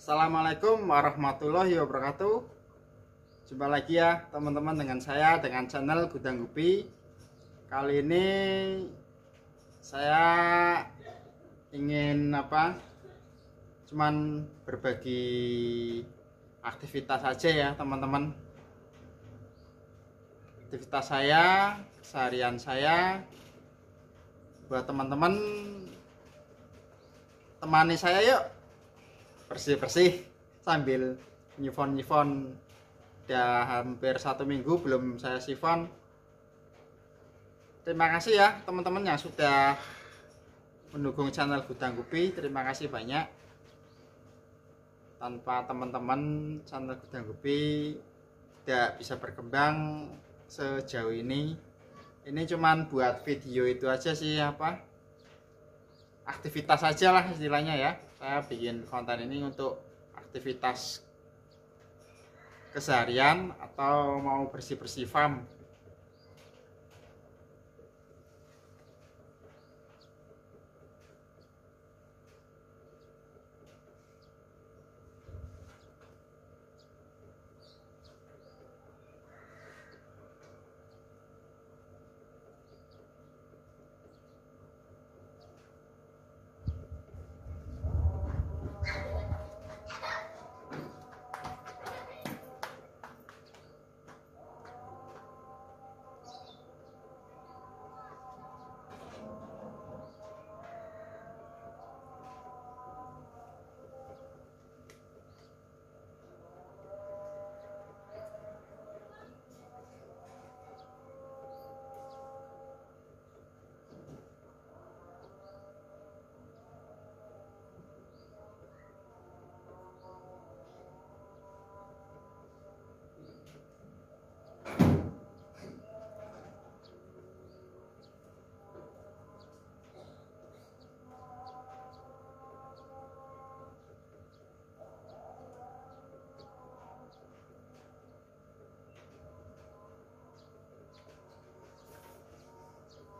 Assalamualaikum warahmatullahi wabarakatuh. Jumpa lagi ya teman-teman dengan saya dengan channel Gudang Gupi. Kali ini saya ingin cuman berbagi aktivitas saja ya teman-teman. Aktivitas saya, keseharian saya, buat teman-teman, temani saya yuk bersih-bersih sambil nyifon. Udah hampir 1 minggu belum saya sifon. Terima kasih ya teman-teman yang sudah mendukung channel Gudang Gupi. Terima kasih banyak. Tanpa teman-teman channel Gudang Gupi tidak bisa berkembang sejauh ini. Ini cuman buat video itu aja sih, aktivitas aja lah istilahnya ya. Saya bikin konten ini untuk aktivitas keseharian atau mau bersih-bersih farm.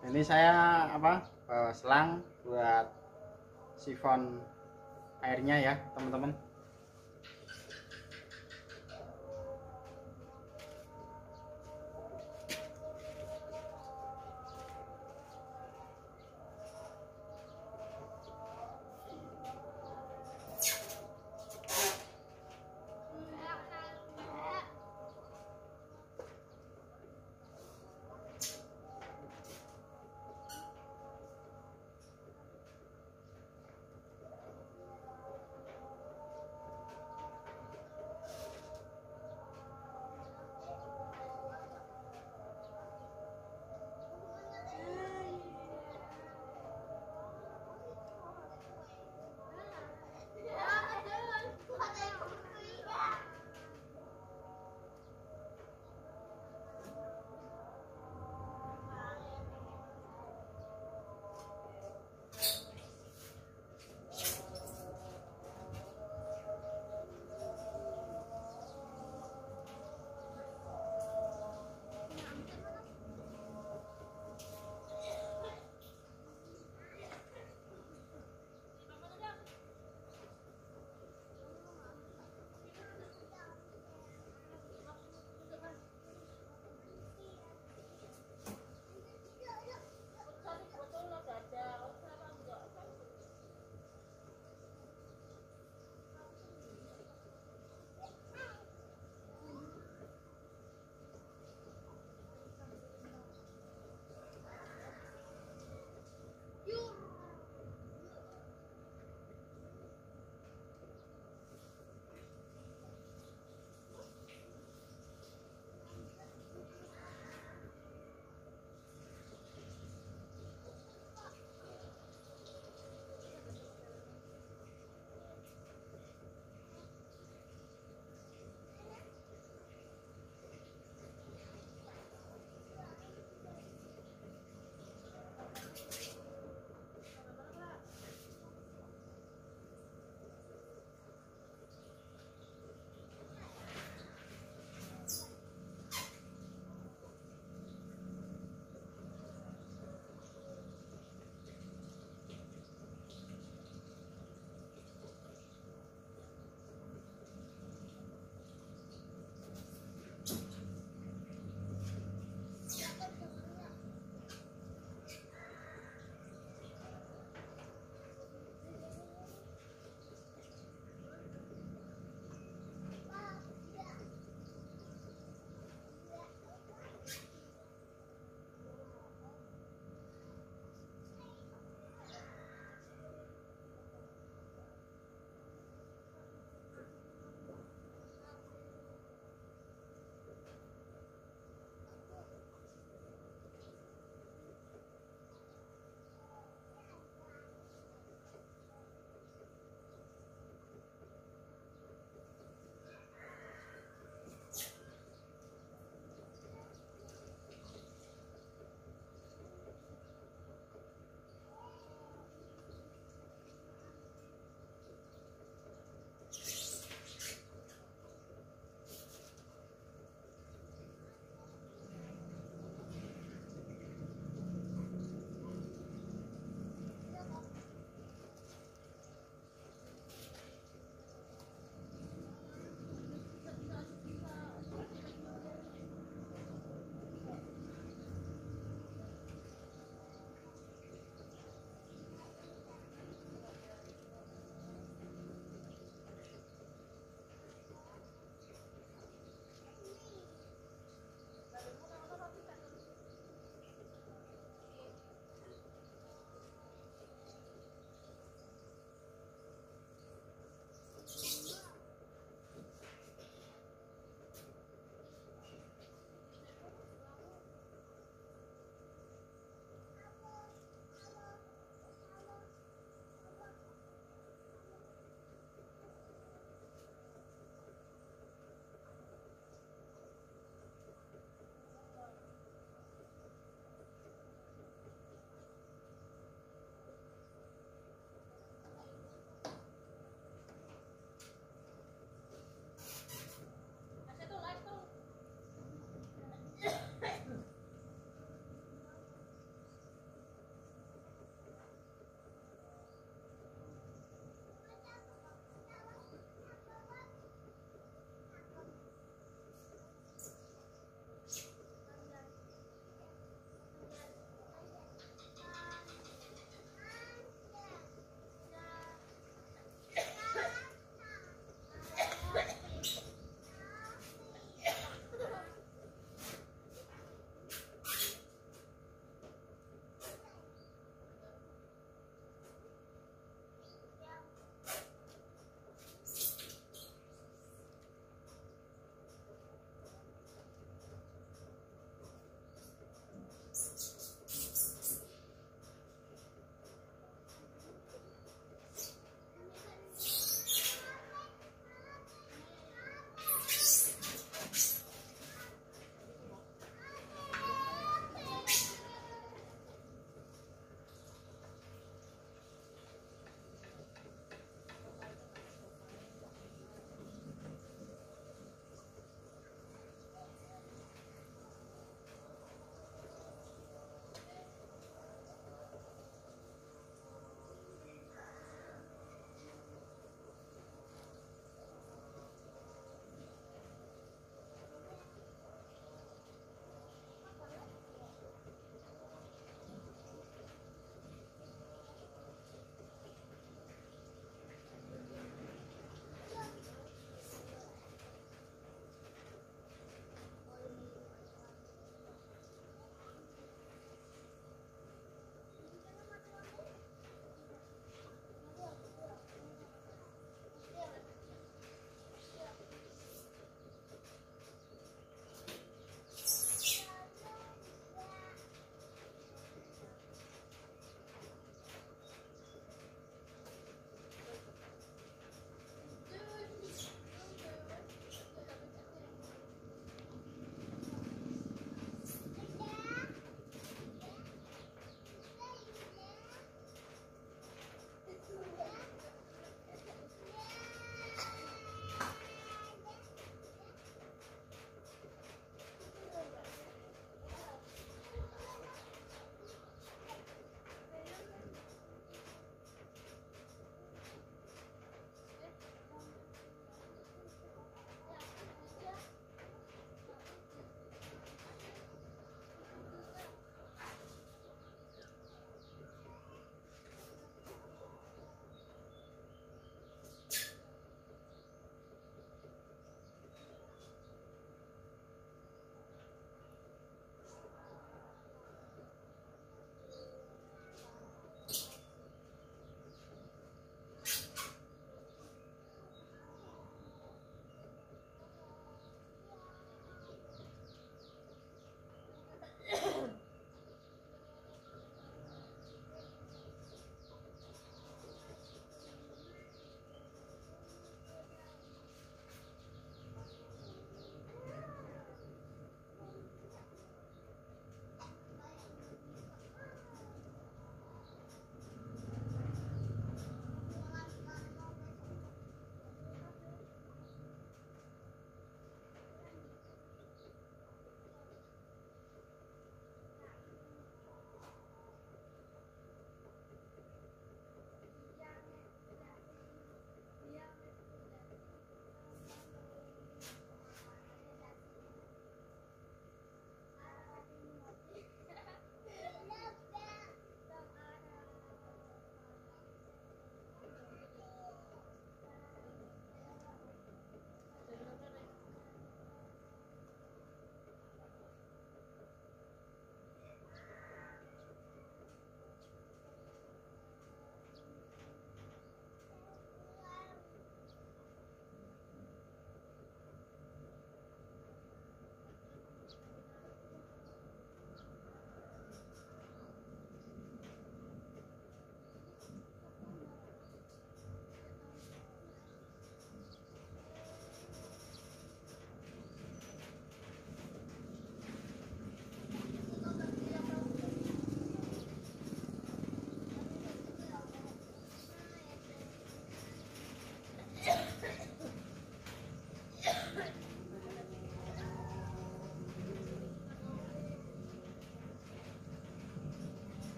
Ini saya bawa selang buat sifon airnya ya teman-teman.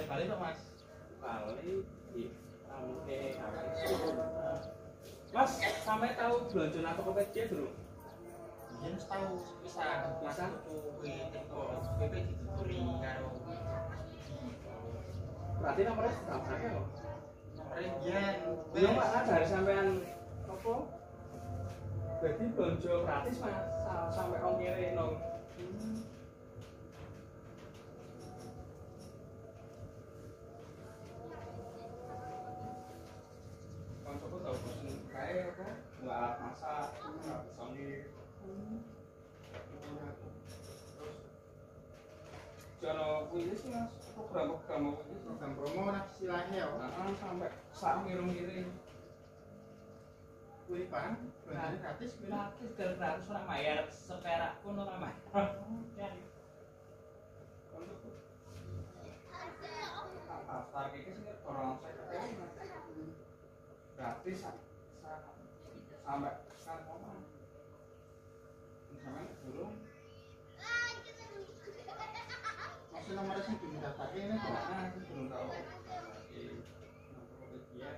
Balik dong Mas. Balik di Mas, sampai tahu belanja apa Tokopedia dulu? Yen tahu pisan Pisan kuwi teko PP dituturi karo berarti nomornya sudah pakai kok. nomor yen Belum Pak, kan dari sampean apa? Berarti belanja gratis Mas, sampai ongkire nol. Koncoku tahu pesen kae apa? Dua alat masak, alat sandi. Cara kuwi sih Mas, program kuwi sih. program promo nak silahnya yo. Nah, sampai sak ngirim-ngirim. Kuwi pan, belanja gratis kuwi. Gratis dan gratis ora bayar seperak pun ora bayar. Daftar iki sing orang saya gratis sampai sekarang apa? Sampai belum. Masih nomor sing didaftarke ini kok. Nah, aku belum tahu. Dia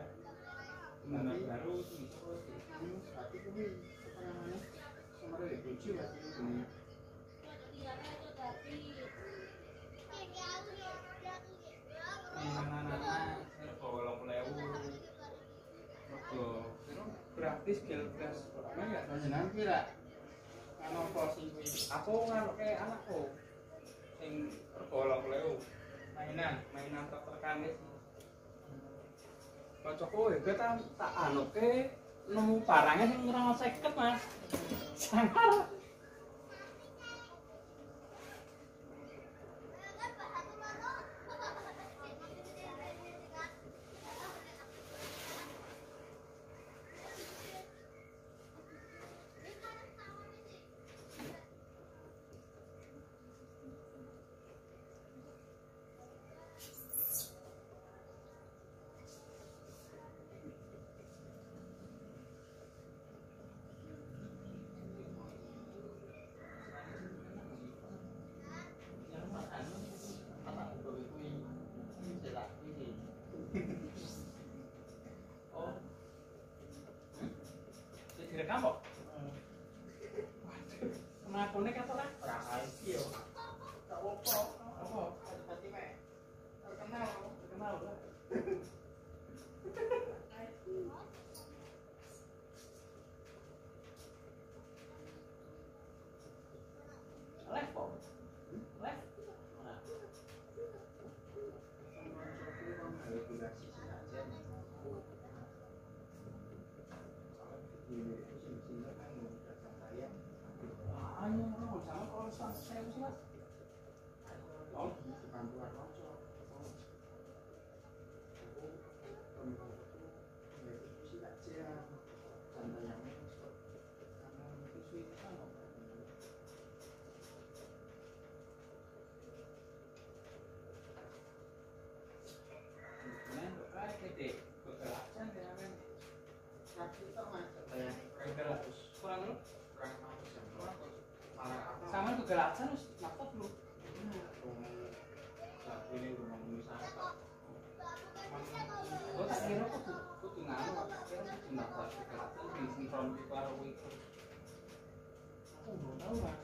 nomor baru sih. Berarti kuwi apa namanya? Nomor dikunci berarti ini. Gratis gelgas pertama ya Panjenengan kira kan apa sing kuwi? aku ngaruke anakku sing rego 80.000 mainan tertekan wis kocokku hebat tak anuke nemu barangnya sing ora 50 Mas sangar direkam kok. Penakune kata lah. Ora iki yo. Gak apa-apa. Apa? Hati-hati mek. Terkenal. Kenal lah. Left kok. Left. Nah. Ayo, sama kalau saya mesti Mas. Oh, Bantuan kanca. Sama Google AdSense laptop lu. Oh tak kira kudu nganu, tak kira kudu nafas Google AdSense sing sinkron karo kuwi. Aku belum tahu mas.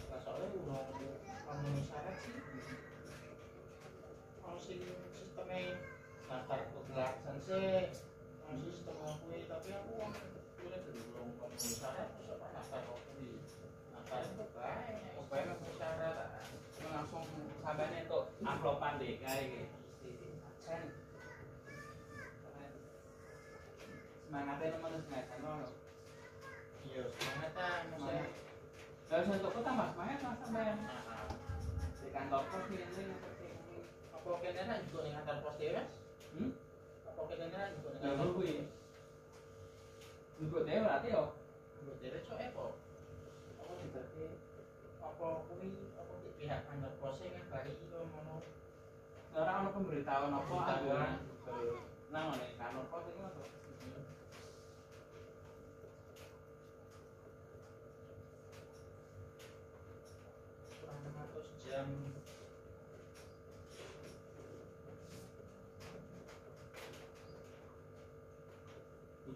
Nah, soalnya udah memenuhi syarat sih. Kalau sistemnya daftar kegelasan sih, masih sistem aku tapi aku udah belum memenuhi syarat, terus apa daftar kopi? Daftar itu baik, Supaya memenuhi syarat langsung sabane entuk amplopan deh kae iki. AdSense. Semangatnya teman semangat iya semangatnya maksudnya. Kalau untuk kota tambah semangat Mas sampean. Di kantor pos ini seperti ini. Apa kene juga ning kantor pos dhewe mas? Apa kene juga ning kantor Kantor kuwi. Juga dhewe berarti yo. Buat dhewe cok apa? Apa dibagi apa kuwi apa di pihak kantor pos ngabari iki ngono. Ora ono pemberitahuan apa Pemberitahuan. nang ngene kantor pos iki Mas.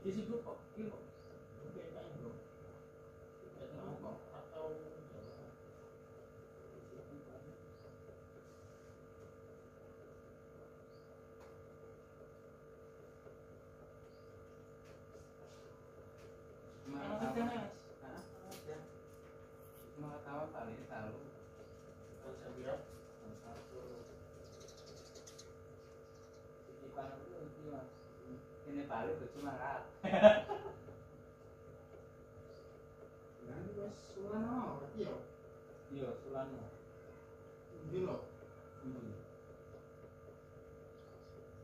Isi bro kok, iya kok. Oke, kan bro. Itu kok atau Mas. Mengetahui kali tahu. saya bilang Titipan itu iki Mas. Ini baru cuma rat. nah ini wes sulano berarti ya. Iya, sulano. Ini loh.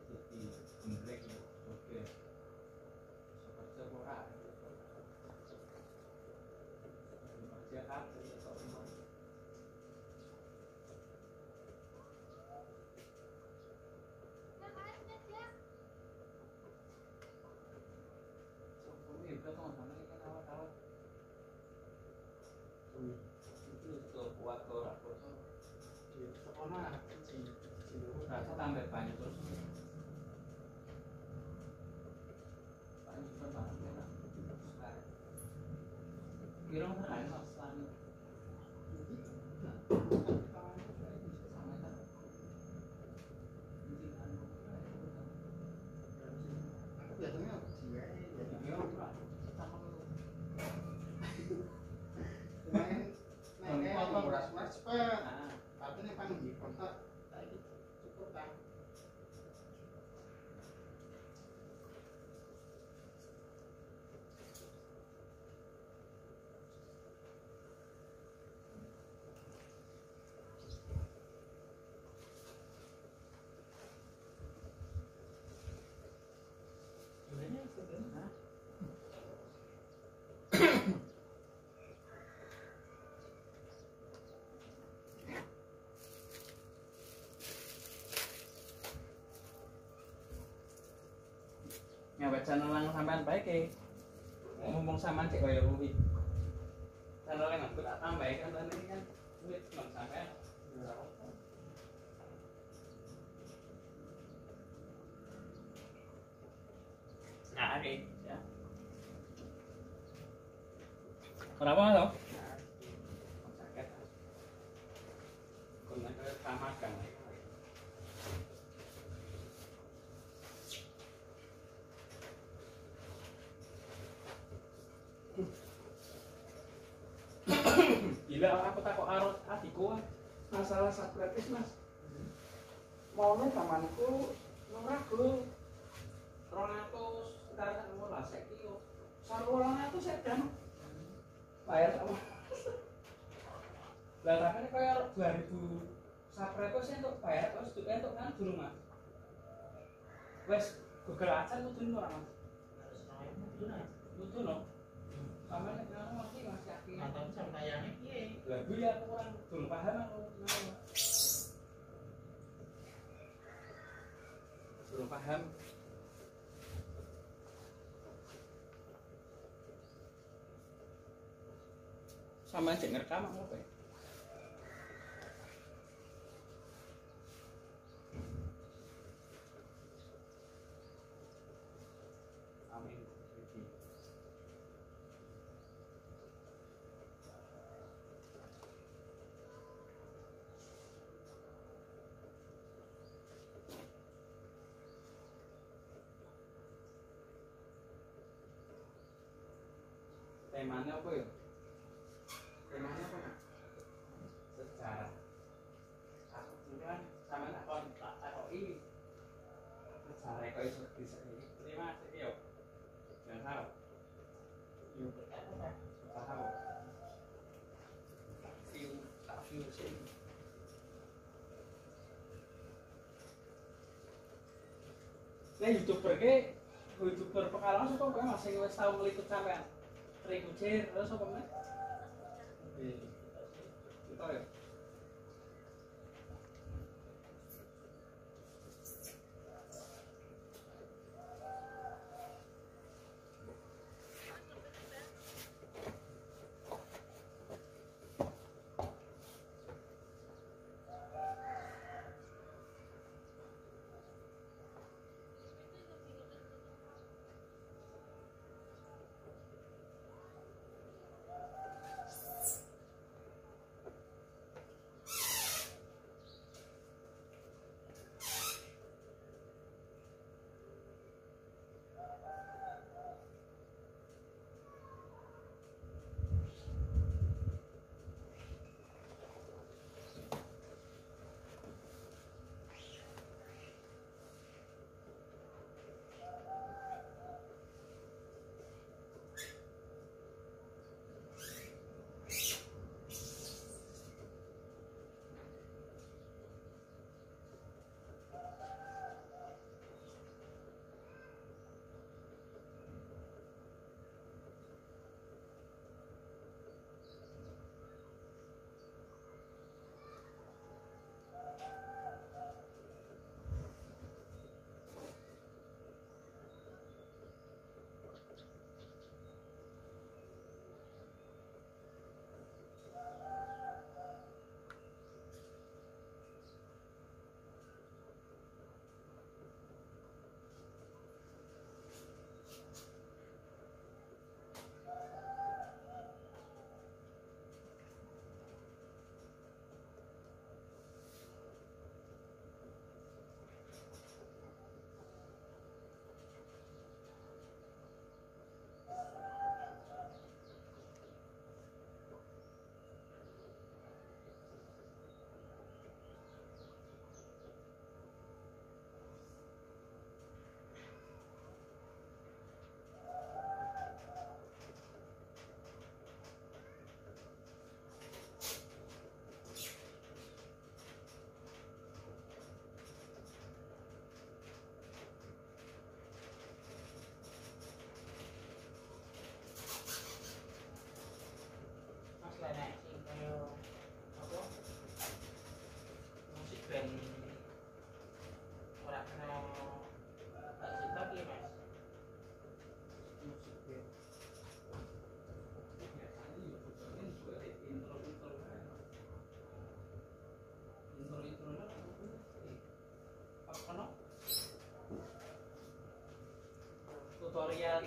Jadi gembrek ya. Oke. Seperti ora. Kerja kan kok semua. Ini udah teman-teman ini kan awal-awal itu buat korak kotor. Di sekolah cici dulu. Rasa tambah banyak terus. Banyak kan banget ya. Sekarang. Kira kan Mas Lani. Sama kan. Ini kan. Aku biasanya dia jadi Iya, Pak. Sama lu. main apa beras cepet. Nah, Tapi ini kan di kontak tadi cukup kan. Sebenarnya sebenarnya ngawet channel lang sampean baik ya. Ngomong sampean cek kaya kuwi. Channel yang aku tak tambah kan dan ini kan duit cuma sampean. Nah, ini ya. Kenapa toh? Sakit. Kuna ke sama kan. Gila aku takut arus adikku masalah subgratis Mas. Maunya zamanku nomraku 200 sekarang 15 saiki yo. 200 sedan. Bayar sama. Lah tapi kaya 2000 subscriber sih untuk bayar terus juga untuk kan dulu Mas. Wes Google Adsense kudu ora Mas. harus naik itu nah. Kudu no. Sama nek nang masih Mas yakin. Nonton sama tayangnya piye? Lagu ya aku kurang belum paham aku. Belum paham. Sama cek ngerekam apa ya? Amin. Temanya apa ya? Temanya apa nak? Sejarah. Aku dulu kan sama nak kontak atau ini sejarah kau iso bisa ini. Terima kasih yo. Jangan salah. Yuk, apa Pak? Paham. Tak view sih. Nah youtuber ke, youtuber pengalaman siapa kau masih wes tahu meliput sampean. Terigu cer, terus apa mana? Kita ya.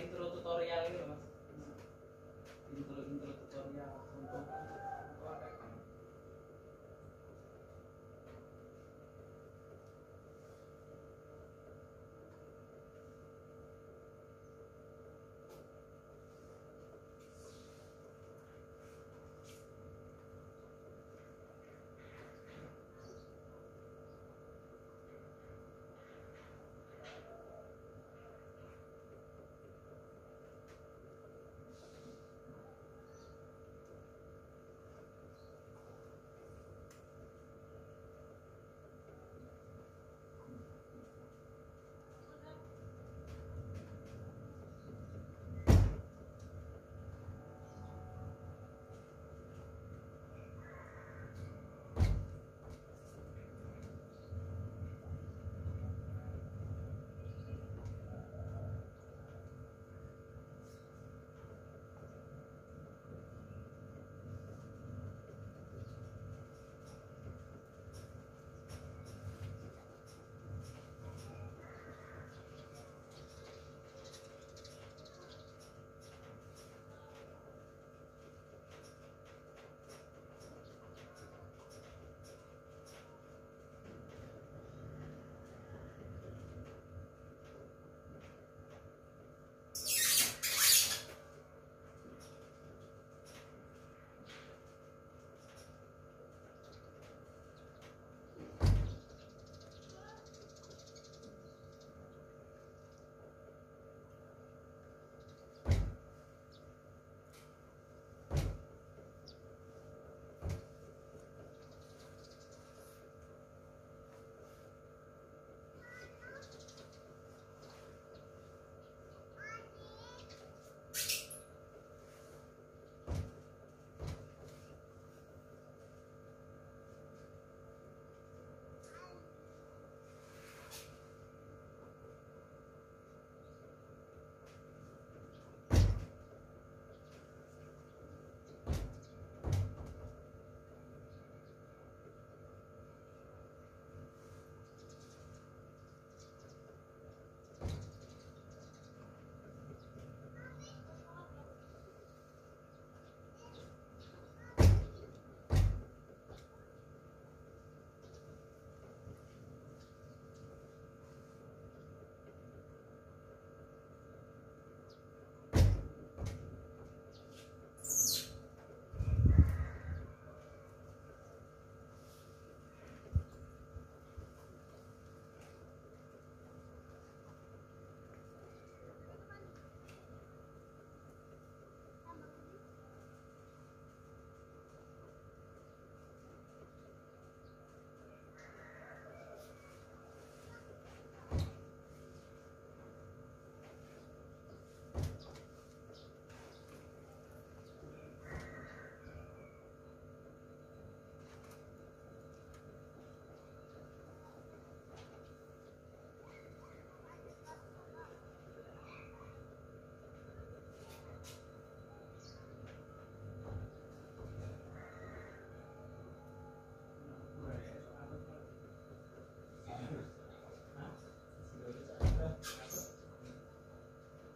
intro tutorial itu mas. Intro tutorial untuk apa kan?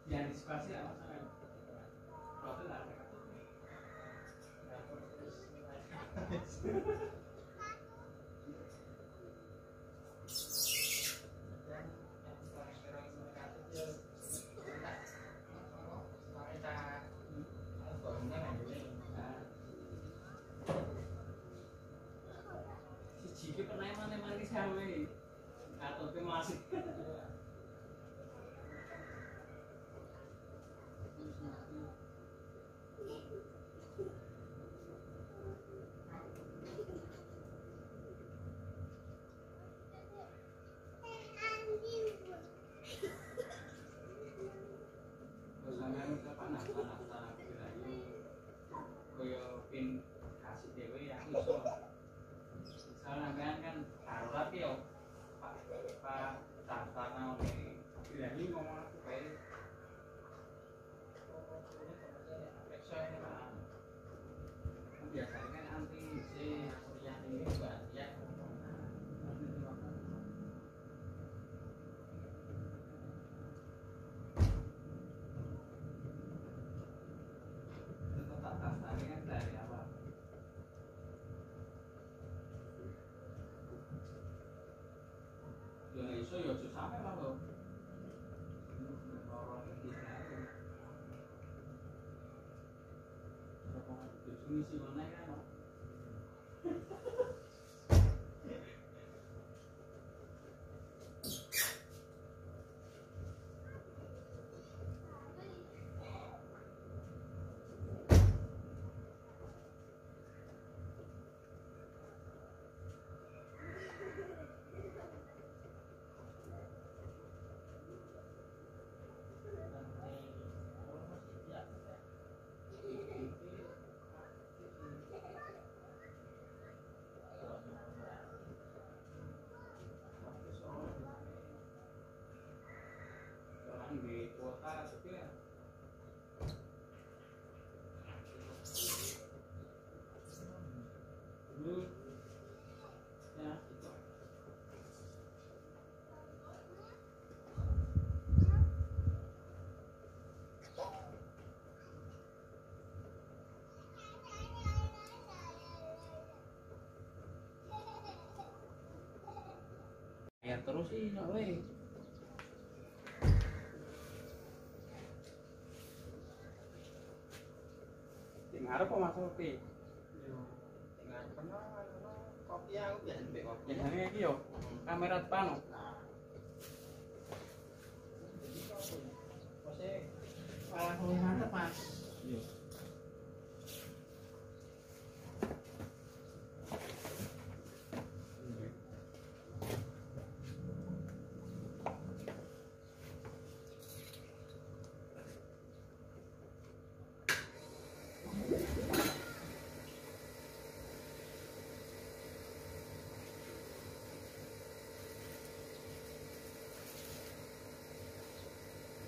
Diantisipasi apa sampai waktu lah si Jiki pernah mana di sama atau ke masih biasanya kan anti si yang ini buat ya ngisi mana kan? Orang di kota tapi ya dulu ya gitu. Ya terus sih nggak boleh. Ngarep kok masuk kopi. Yo, tinggal pernah kopi aku biasa mbek kopi. Biasanya iki yo kamera depan. Nah, jadi kok masih malah lebih mantep mas. Iya.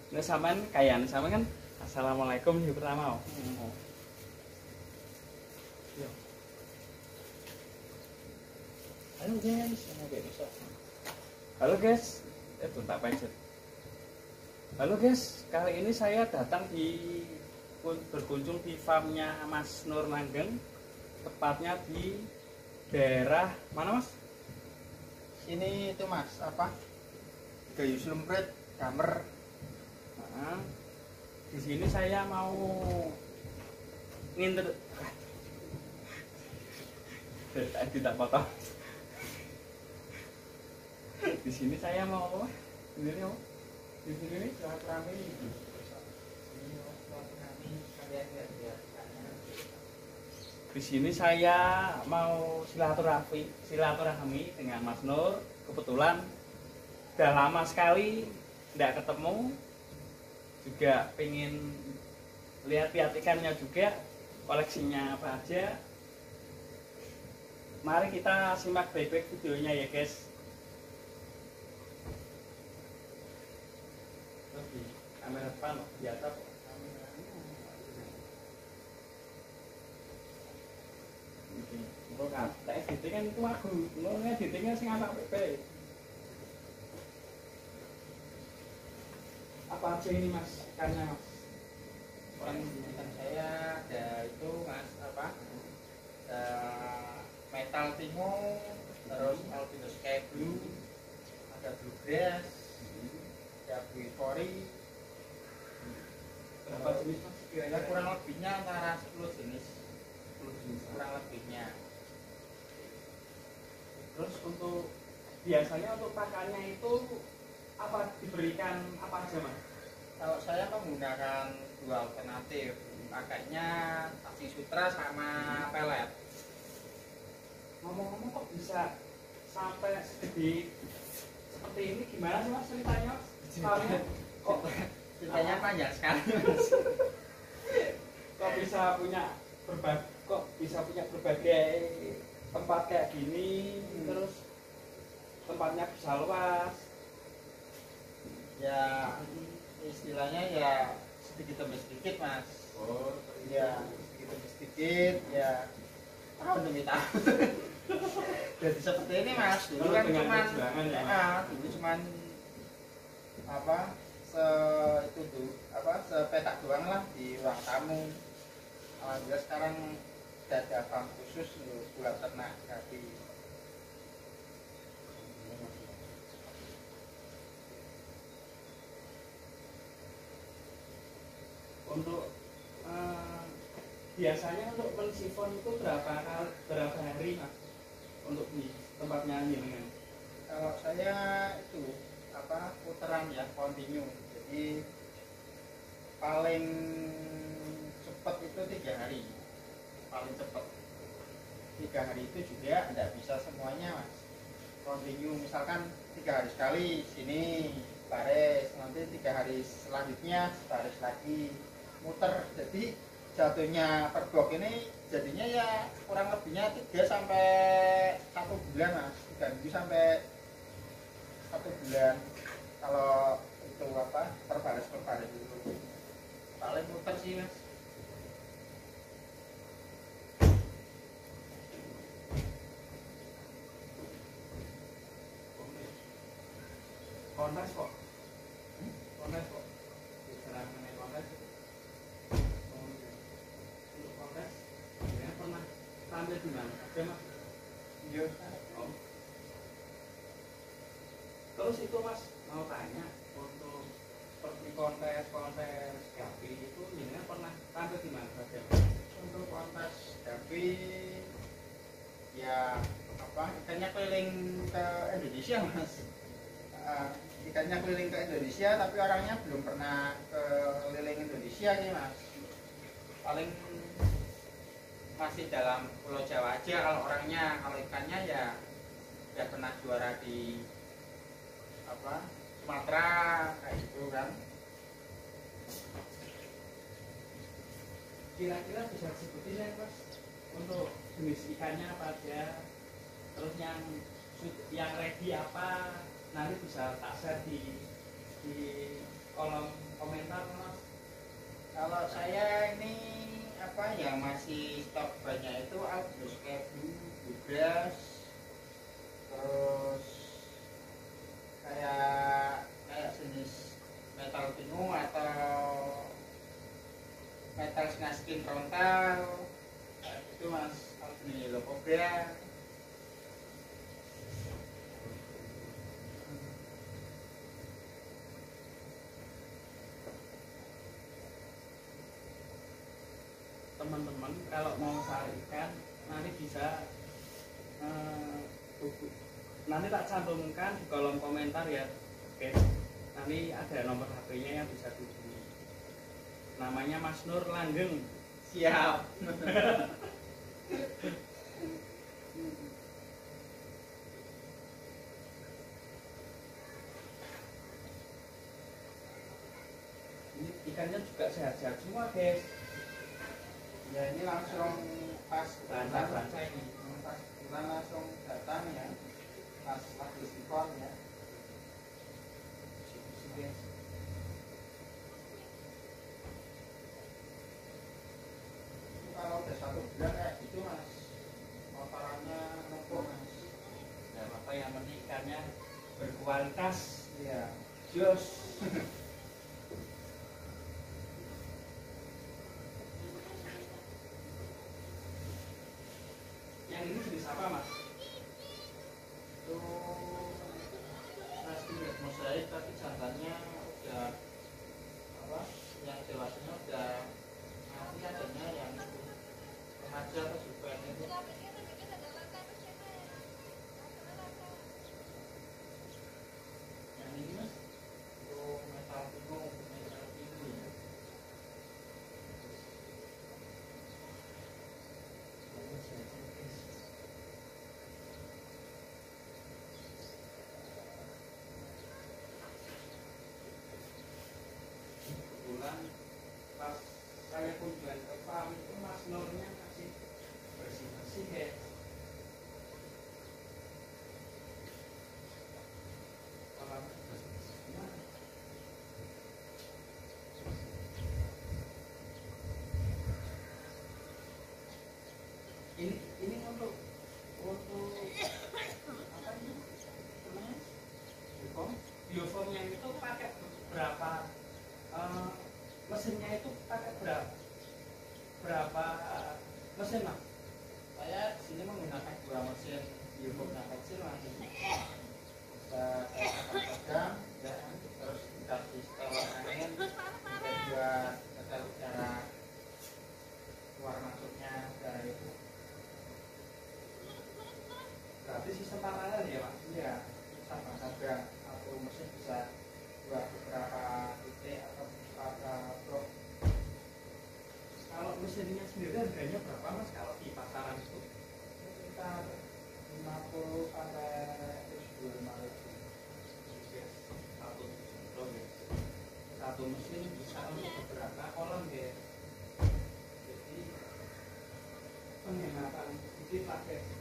Nah, sampean kayak sampean kan assalamualaikum yang pertama. Oh. Iya. Halo guys, sampai besok. Halo guys, itu tak pencet. Halo guys, kali ini saya datang berkunjung di farmnya Mas Nur Langgeng, tepatnya di daerah mana Mas? Ini itu mas, apa? Gayus Lempret, Gamer. Nah, di sini saya mau nginter. Tidak potong. Di sini saya mau apa? Di sini apa? Di sini nih silaturahmi. Di sini saya mau silaturahmi dengan Mas Nur. Kebetulan udah lama sekali tidak ketemu. Juga pengen lihat ikannya juga, koleksinya apa aja. Mari kita simak baik-baik videonya ya guys. Lebih kamera depan biasa kok. Untuk editing kan itu aku, editingnya sing anak PP. Apa aja ini mas ikannya mas? Ikan saya ada itu mas apa? Metal Timo, terus albino sky blue, ada bluegrass, ada blue kori. Berapa jenis mas? Ya kurang lebihnya antara 10 jenis, 10 jenis. kurang lebihnya. Terus untuk biasanya untuk pakannya itu apa diberikan apa aja mas? Kalau saya menggunakan dua alternatif, pakainya taksi sutra sama pelet. Ngomong-ngomong kok bisa sampai segede seperti ini gimana sih mas ceritanya? Soalnya kok Ceritanya panjang sekali mas. kok bisa punya berbagai tempat kayak gini, terus tempatnya bisa luas. Ya istilahnya ya sedikit demi sedikit mas. Oh, Ya sedikit demi sedikit ya tahun demi tahun. Jadi seperti ini mas. Dulu kan Dengan cuman perjuangan ya, Mas? dulu cuman apa sepetak doang lah di ruang tamu. Alhamdulillah sekarang sudah ada farm khusus untuk buat ternak sapi. Untuk biasanya untuk mensifon itu berapa hari mas untuk di tempatnya jenengan? Kalau saya itu apa putaran ya continue, jadi paling cepat itu 3 hari, paling cepat 3 hari itu juga tidak bisa semuanya mas. Continue misalkan 3 hari sekali sini baris, nanti 3 hari selanjutnya baris lagi, muter. Jadi jatuhnya per blok ini jadinya ya kurang lebihnya 3 sampai 1 bulan mas, 3 minggu sampai 1 bulan kalau itu apa per baris itu paling muter sih mas. Kontes kok kontes kok bicara mengenai kontes. Untuk kontes ya pernah tampil di mana aja mas? Yo. Oh. Terus itu mas mau tanya untuk seperti kontes gapi itu jenengan pernah tampil di mana saja? Untuk kontes tapi ya apa ikannya keliling ke Indonesia mas. Ikannya keliling ke Indonesia tapi orangnya belum pernah keliling Indonesia nih mas. Paling masih dalam Pulau Jawa aja kalau orangnya. Kalau ikannya ya pernah juara di apa Sumatera kayak gitu kan. Kira-kira bisa disebutin ya mas untuk jenis ikannya apa aja, terus yang ready apa, nanti bisa tak share di kolom komentar mas. Kalau saya ini apa ya masih stok banyak itu Albus kebu, bubras, terus kayak jenis metal pingu atau metal snaskin frontal kayak gitu mas. Albus yellow cobra. Teman-teman kalau mau cari ikan nanti bisa nanti tak cantumkan di kolom komentar ya. Oke, nanti ada nomor HP-nya yang bisa dihubungi. Namanya Mas Nur Langgeng. Siap. Ini ikannya juga sehat-sehat semua guys. Ya ini langsung pas Baca ini. pas bulan langsung datang ya, pas lagi sifon ya. Itu kalau udah 1 bulan kayak gitu mas, kotorannya numpuk mas. Nah, apa yang penting ikannya berkualitas. Iya. Jos. Yang ini jenis apa mas? Itu nasi mozaik tapi jantannya udah apa yang dewasanya udah mati, adanya yang remaja atau juven itu. Yang ini mas itu metal pingu ya. Kebetulan pas saya kunjungan ke farm itu Mas Nurnya masih bersih-bersih guys. Kalau bersih-bersih gimana? Ini untuk apa ini namanya? Bioform yang itu pakai berapa mesinnya itu pakai berapa mesin mas? Saya di sini menggunakan 2 mesin biofobna kecil mas. Pegang dan terus dikasih setelah angin, kita buat tata cara warna berarti sistem paralel ya Pak? Iya, sama harga satu mesin bisa buat beberapa titik atau beberapa blok. Kalau mesinnya sendiri harganya berapa Mas kalau di pasaran itu? Sekitar 50 sampai 75.000. Satu mesin bisa untuk beberapa kolom ya. Jadi penghematan sedikit lah guys.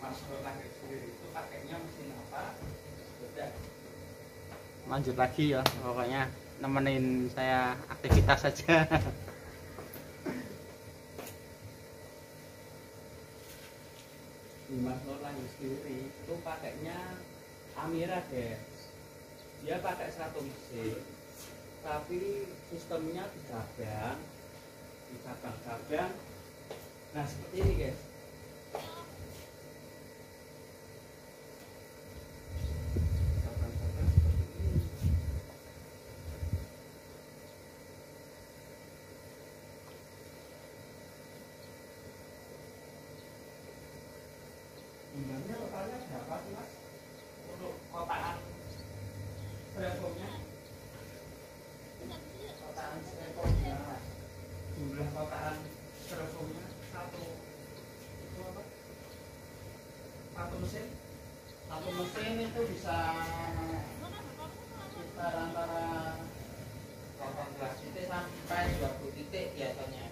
Mas Roland sendiri itu pakainya mesin apa? Sudah. Lanjut lagi ya, pokoknya nemenin saya aktivitas saja. Di Mas Roland sendiri itu pakainya Amira deh. Dia pakai satu mesin, tapi sistemnya dicabang-cabang. Nah seperti ini guys. Cabang-cabang seperti ini. Jumlahnya totalnya berapa sih Mas? Untuk kotaan styrofoamnya? Kotaan styrofoamnya jumlah kotaan styrofoamnya satu itu apa? Satu mesin? Satu mesin itu bisa sekitar antara 18 titik sampai 20 titik biasanya.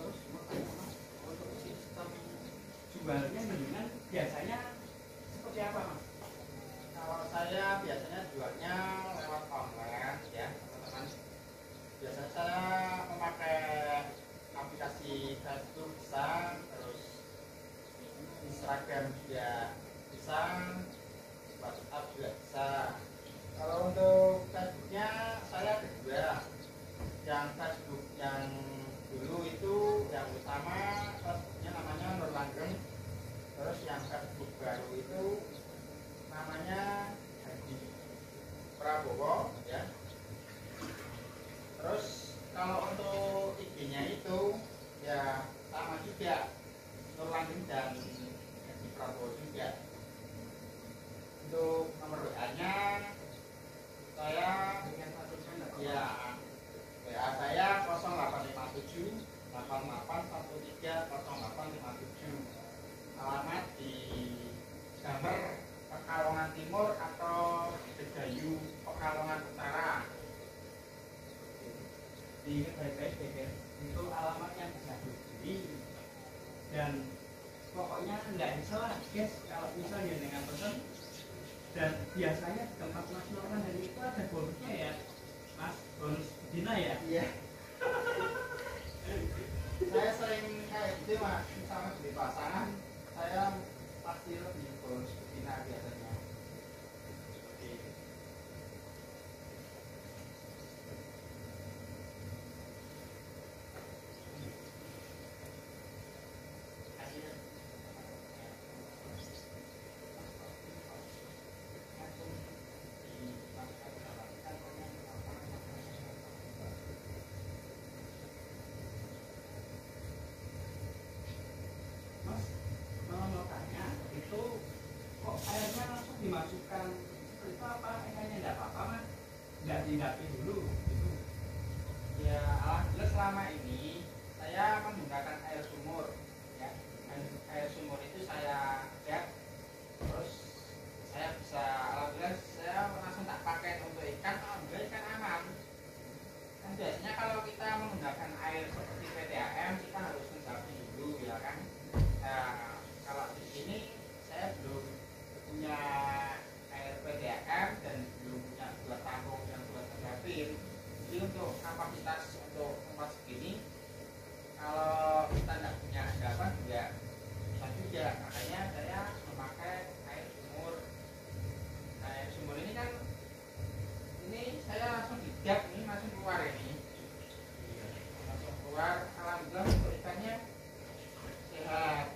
Terus untuk sistem jualnya mendingan biasanya seperti apa Mas? Kalau saya biasanya jualnya lewat online ya teman-teman. Biasanya saya memakai aplikasi Facebook bisa, terus Instagram juga bisa, WhatsApp juga bisa. Kalau untuk Facebooknya saya ada dua. Yang Facebook yang dulu itu yang utama Facebooknya namanya Nur Langgeng. Terus yang Facebook baru itu namanya Hadi Prabowo ya. Terus kalau untuk IG-nya itu ya sama juga Nur Langgeng dan Hadi Prabowo juga. Untuk nomor WA-nya saya Dengan satu channel ya WA saya 0857 8813 0857. Alamat di Gambar Pekalongan Timur atau Dedayu Pekalongan Utara. diingat baik-baik ya guys. Itu alamat yang bisa dihubungi dan pokoknya nggak bisa lah guys kalau misalnya dengan pesan. Dan biasanya di tempat Mas Norman dan itu ada bonusnya ya Mas, bonus Dina ya. Iya. Saya sering kayak gitu mas, sama beli pasangan, saya pasti lebih bonus betina biasanya. Oke. Mas, mau tanya itu kok airnya langsung dimasukkan seperti itu apa? Kayaknya enggak apa-apa Mas, nggak dihinggapi dulu gitu. Ya alhamdulillah selama ini saya menggunakan air sumur ya. Air sumur itu saya cek, terus saya bisa alhamdulillah saya langsung tak pakai untuk ikan, alhamdulillah ikan aman. Kan biasanya kalau kita menggunakan air seperti PTAM kita harus mengganti dulu kapasitas untuk tempat segini. Kalau kita nggak punya endapan juga bisa juga. Makanya saya memakai air sumur. Air sumur ini kan, ini saya langsung didak, ini langsung keluar ini. Langsung keluar. Alhamdulillah untuk ikannya sehat.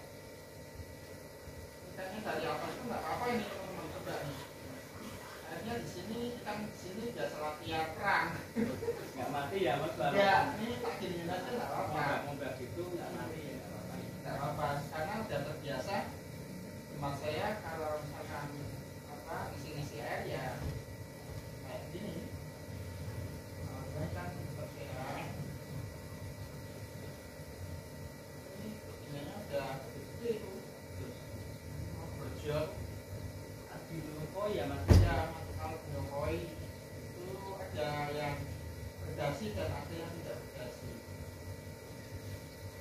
Ikannya dari apa itu nggak apa-apa ini teman-teman, coba nih. Akhirnya di sini ikan di sini biasa latihan perang. Nggak mati ya mas baru. Ya, ini tak giniin aja nggak apa-apa. Moga gitu nggak mati ya. Nggak apa-apa, karena udah terbiasa. Cuma saya kalau misalkan apa ngisi air ya kayak gini. Saya kan tetap sehat. Ini ketinggiannya udah gede itu. Mau berjok. Oh ya mas. Ya, kalau biokoi itu ada yang berdasi dan ada yang tidak berdasi.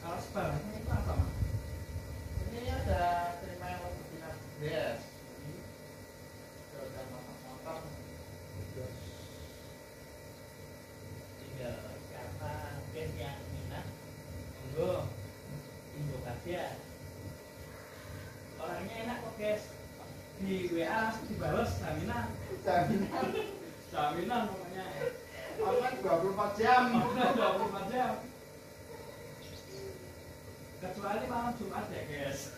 Kalau sebelahnya itu apa mas? Ini ada terima yang berbeda bes. Jadi udah motong-motong. Terus Tinggal siapa mungkin yang minat monggo info aja. Orangnya enak kok guys. Di WA langsung dibales jaminan. Jaminan pokoknya. online 24 jam. 24 jam. Kecuali malam Jumat ya guys.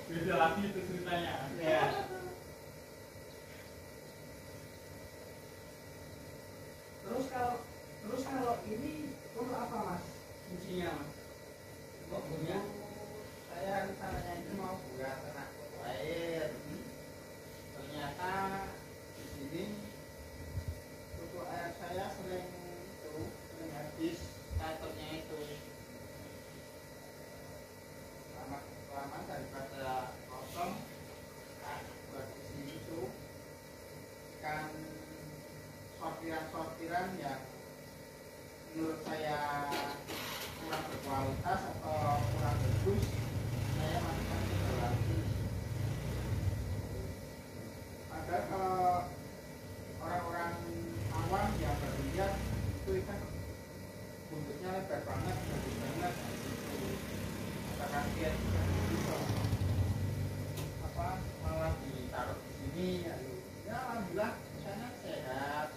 Beda lagi itu ceritanya. Ya. Terus kalau ini untuk apa mas? Fungsinya mas? Kok punya? Saya rencananya itu mau buat ternak kutu air. Ternyata di sini kutu air saya sering habis caturnya itu. Lama daripada kosong, nah, buat di sini itu ikan sortiran yang menurut saya kurang berkualitas atau kurang bagus, saya masukkan ke dalam. Padahal kalau orang-orang awam yang baru lihat itu ikan buntutnya lebar banget, bagus banget. Katakan dia apa malah ditaruh di sini, ya alhamdulillah ikannya sehat.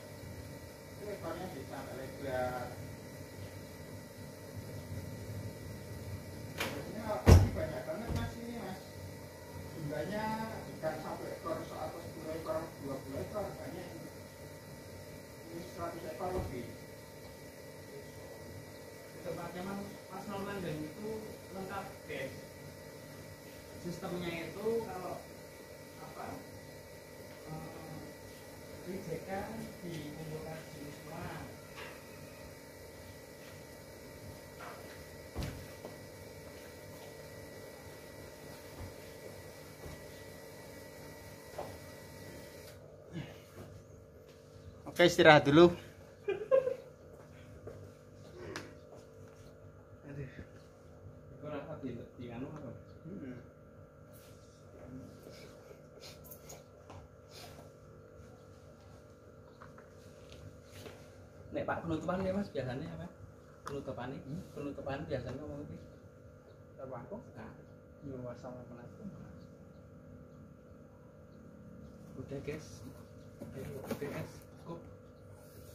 Lebarnya bisa lebar. Biasanya pasti banyak banget mas ini mas. Jumlahnya bukan 1 ekor atau 10 ekor, 20 ekor banyak ini. Ini 100 ekor lebih. Tempatnya mas Norman dan itu lengkap guys. Sistemnya itu kalau apa? Dijekan dikumpulkan di sini semua. Oke, istirahat dulu. Itu rasa di anu apa? Nek Pak penutupan ya Mas biasanya apa? Penutupan ini, penutupan biasanya ngomong iki. Terwangku? Nah, Yo wassalamualaikum. udah guys. Oke guys, cukup.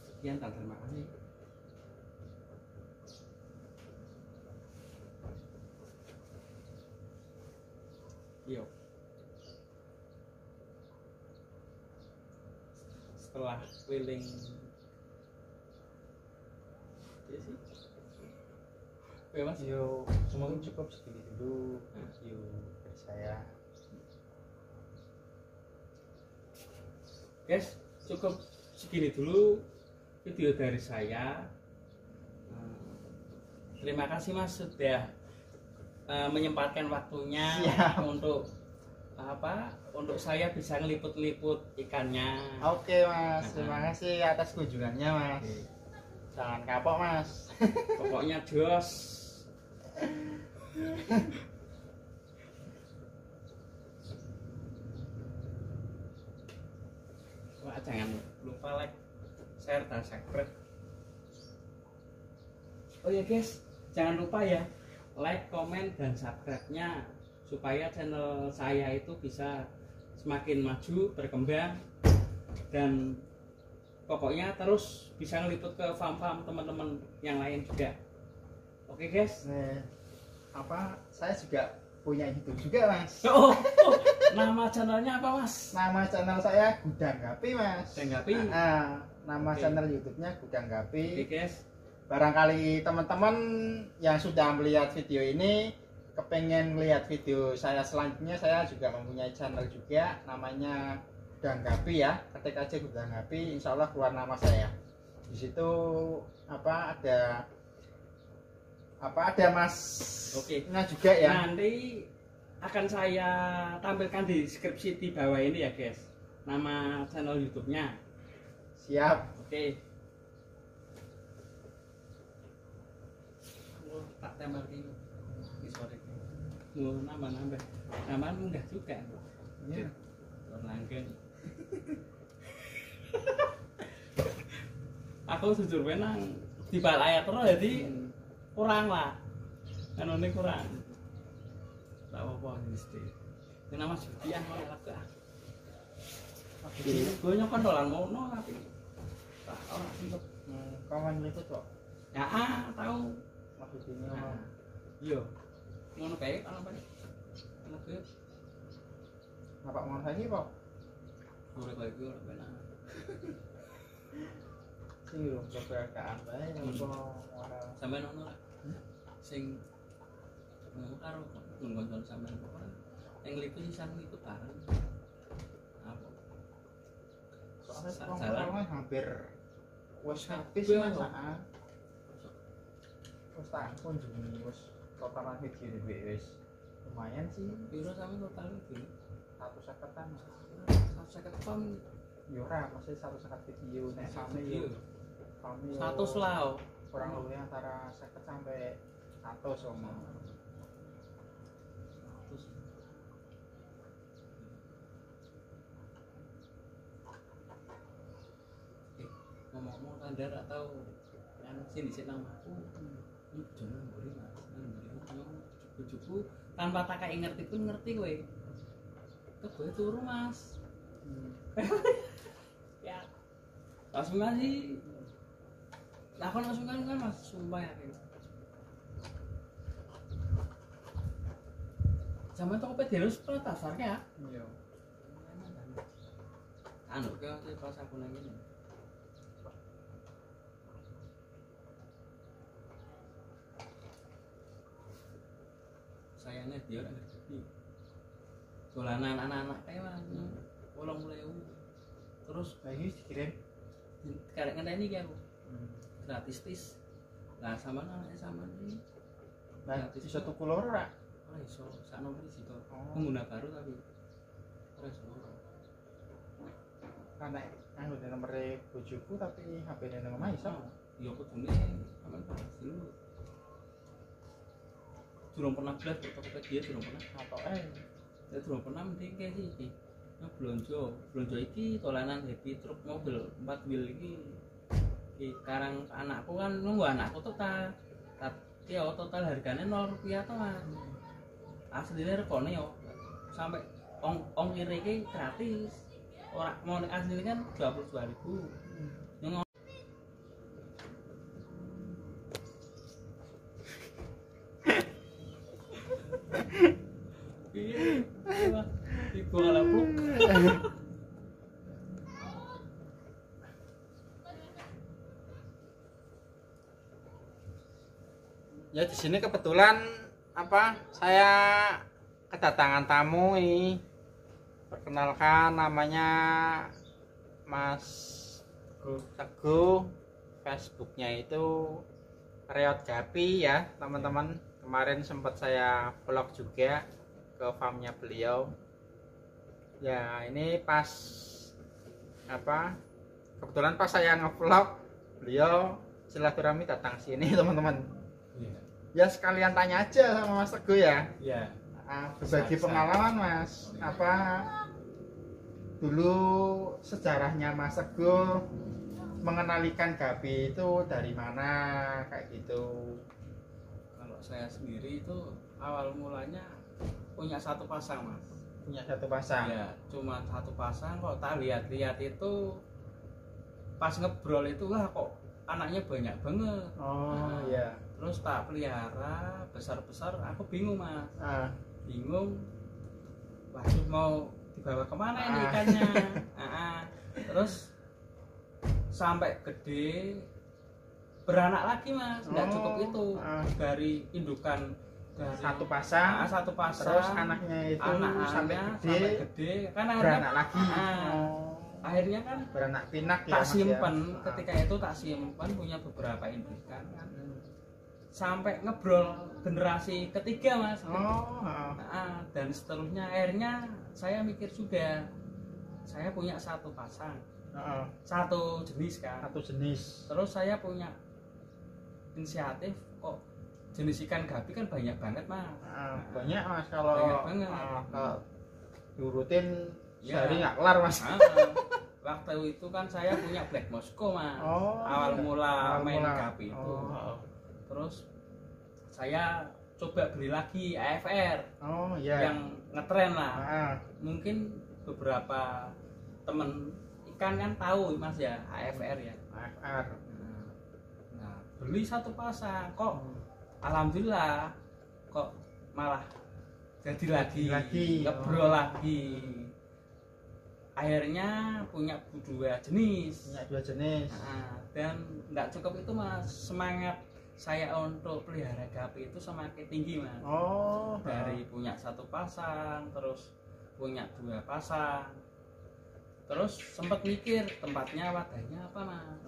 Sekian dan terima kasih. Yo. Setelah keliling ya sih. Oke Mas. Yo, mungkin cukup segini dulu. Yo, dari saya. Guys, cukup segini dulu video dari saya. Terima kasih Mas sudah menyempatkan waktunya. Siap. Untuk apa? Untuk saya bisa ngeliput-liput ikannya. Oke mas, terima kasih atas kunjungannya mas. Jangan kapok mas. Pokoknya jos. Wah, jangan lupa like, share dan subscribe. Oh ya guys, jangan lupa ya like, komen, dan subscribe-nya supaya channel saya itu bisa semakin maju, berkembang, dan pokoknya terus bisa ngeliput ke farm-farm teman-teman yang lain juga. Oke guys. Saya juga punya YouTube juga mas. Nama channelnya apa mas? Nama channel saya Gudang Gapi mas. Gudang Gapi. Nama channel YouTube-nya Gudang Gapi. Oke guys. Barangkali teman-teman yang sudah melihat video ini kepengen melihat video saya selanjutnya, saya juga mempunyai channel juga namanya Gudang Gapi ya. Ketik aja Gudang Gapi, insya Allah keluar nama saya. Di situ ada mas. Oke. Nah juga ya. Nanti akan saya tampilkan di deskripsi di bawah ini ya guys. Nama channel YouTube-nya. Siap. Oke. Tak tembak ini. Sore. Nambah. Nama enggak juga. Iya. Langgeng. Aku jujur menang di balai terus jadi kurang lah. Kan ini kurang. Tak apa-apa mesti. Ini nama Judian kok elak ah. Gue nyokon dolan mono tapi tak ora sempet. Kawan itu kok. Ya tahu. Maksudnya Iya. Ngono kae kalau apa? Ngono kae. Apa mau lagi kok? Ora kae gue ora benar. Sing lho keberkaan bae apa Sampai ono lah. Sing ngono karo nggon sampean kok. Yang lipu sisan itu bareng. Apa? Soalnya jalan hampir wis habis masakan. Wis tak kunjungi wis totalan video wis lumayan sih. Piro sampe total iki? 150-an. 150 pam. Yo ora, mesti 150 video nek same yo. Same 100 lah. Kurang lebih antara 50 sampai 100 omong. Ngomong-ngomong Kandar atau yang sini namaku jangan boleh mas bujuku tanpa tak kayak ngerti pun ngerti kowe keboe turu mas ya langsung sih lakon langsung kan mas sumpah ya zaman toko pedelus pernah tasar ya Iya. anu kayak pas aku nang ini sayangnya dia orang ngerti dolanan anak-anak kayak mana bolong mulai terus Lagi dikirim. karek ngenteni iki aku gratis tis lah sama anaknya sama ini Nah, bisa tuku loro ora? ora iso sak nomor iki to Oh. pengguna baru tapi ora iso Karena anu di nomor bojoku tapi HP-ne nang omah iso. ya kudune aman dulu durung pernah belas Tokopedia durung pernah Atau ya durung pernah mending kayak iki nah belanja iki tolanan happy truk mobil 4 wheel iki karang anakku kan nunggu anakku total tapi ya total harganya 0 rupiah toh mas aslinya rekone yo sampai ongkir iki gratis orang mau aslinya kan 22.000 yang gua lapuk. Ya di sini kebetulan saya kedatangan tamu ini. Perkenalkan namanya Mas Teguh. Facebooknya itu Reot Gapi ya teman-teman. Kemarin sempat saya vlog juga ke farmnya beliau. Ya ini pas kebetulan pas saya ngevlog beliau silaturahmi datang sini teman-teman. Ya sekalian tanya aja sama Mas Teguh ya. Iya. Berbagi pengalaman Mas. Dulu sejarahnya Mas Teguh mengenalikan gapi itu dari mana kayak gitu? Kalau saya sendiri itu awal mulanya punya satu pasang mas. Punya satu pasang. Ya cuma satu pasang, kok tak lihat-lihat itu pas ngebrol itu wah kok anaknya banyak banget. Oh iya. Terus tak pelihara besar-besar, aku bingung mas. Bingung, waduh mau dibawa kemana ini ikannya. Terus sampai gede beranak lagi mas, nggak cukup itu. Dari indukan dari Satu pasang, satu pasang, terus anaknya itu sampai gede kan beranak lagi. Akhirnya kan Beranak pinak ya tak mas simpen ya. ketika itu tak simpen punya beberapa indukan kan. Sampai ngebrol generasi ketiga mas. Dan seterusnya akhirnya saya mikir juga saya punya satu pasang, satu jenis kan, Satu jenis. terus saya punya inisiatif kok jenis ikan gapi kan banyak banget mas. Banyak mas, kalau Banyak banget. kalau diurutin Ya. sehari nggak kelar mas. Waktu itu kan saya punya Black Moscow mas. Oh, awal mula awal main mula. gapi itu. Oh. Terus saya coba beli lagi AFR Oh iya. yang ngetren lah. Mungkin Mungkin beberapa temen ikan kan tahu mas ya AFR ya. AFR. Nah beli satu pasang kok alhamdulillah kok malah jadi lagi ngebrol lagi. Akhirnya punya dua jenis. Punya dua jenis. Dan nggak cukup itu mas, semangat saya untuk pelihara gapi itu semakin tinggi mas. Oh. Dari punya satu pasang terus punya dua pasang, terus sempat mikir tempatnya wadahnya apa mas.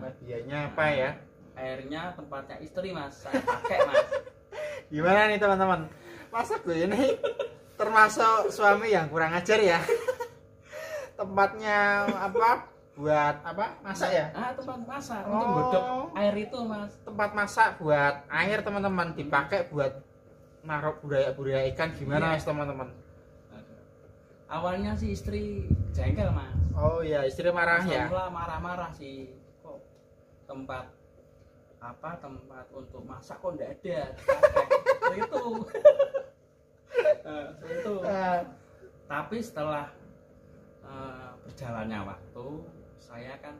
Medianya apa ya? Akhirnya tempatnya istri mas, saya pakai mas. Gimana nih teman-teman? Masa gue ini termasuk suami yang kurang ajar ya? Tempatnya apa? Buat apa? Masak ya? Tempat masak untuk godok air itu mas. Tempat masak buat air teman-teman, dipakai buat naruh budaya ikan gimana mas teman-teman? Awalnya sih istri jengkel mas. Oh iya, istri marah ya? Semula marah-marah sih, kok tempat untuk masak kok enggak ada dipakai. itu tapi setelah berjalannya waktu saya kan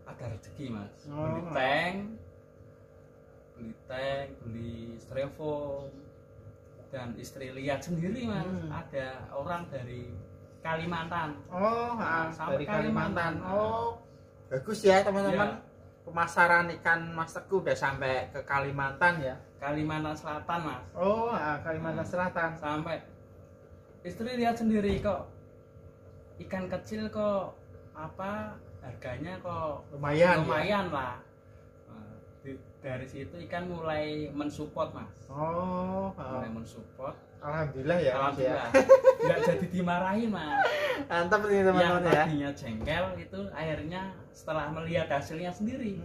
ada rezeki mas. Beli styrofoam, dan istri lihat sendiri mas, ada orang dari Kalimantan. Dari Kalimantan. Bagus ya teman-teman. Pemasaran ikan Mas Teguh udah sampai ke Kalimantan ya? Kalimantan Selatan mas. Kalimantan Selatan. Sampai istri lihat sendiri kok ikan kecil kok harganya kok lumayan ya? Lah. Dari situ ikan mulai mensupport mas. Mulai mensupport. Alhamdulillah ya. Alhamdulillah. Nggak jadi dimarahin mas. Mantap nih teman-teman ya. Yang tadinya jengkel itu akhirnya setelah melihat hasilnya sendiri,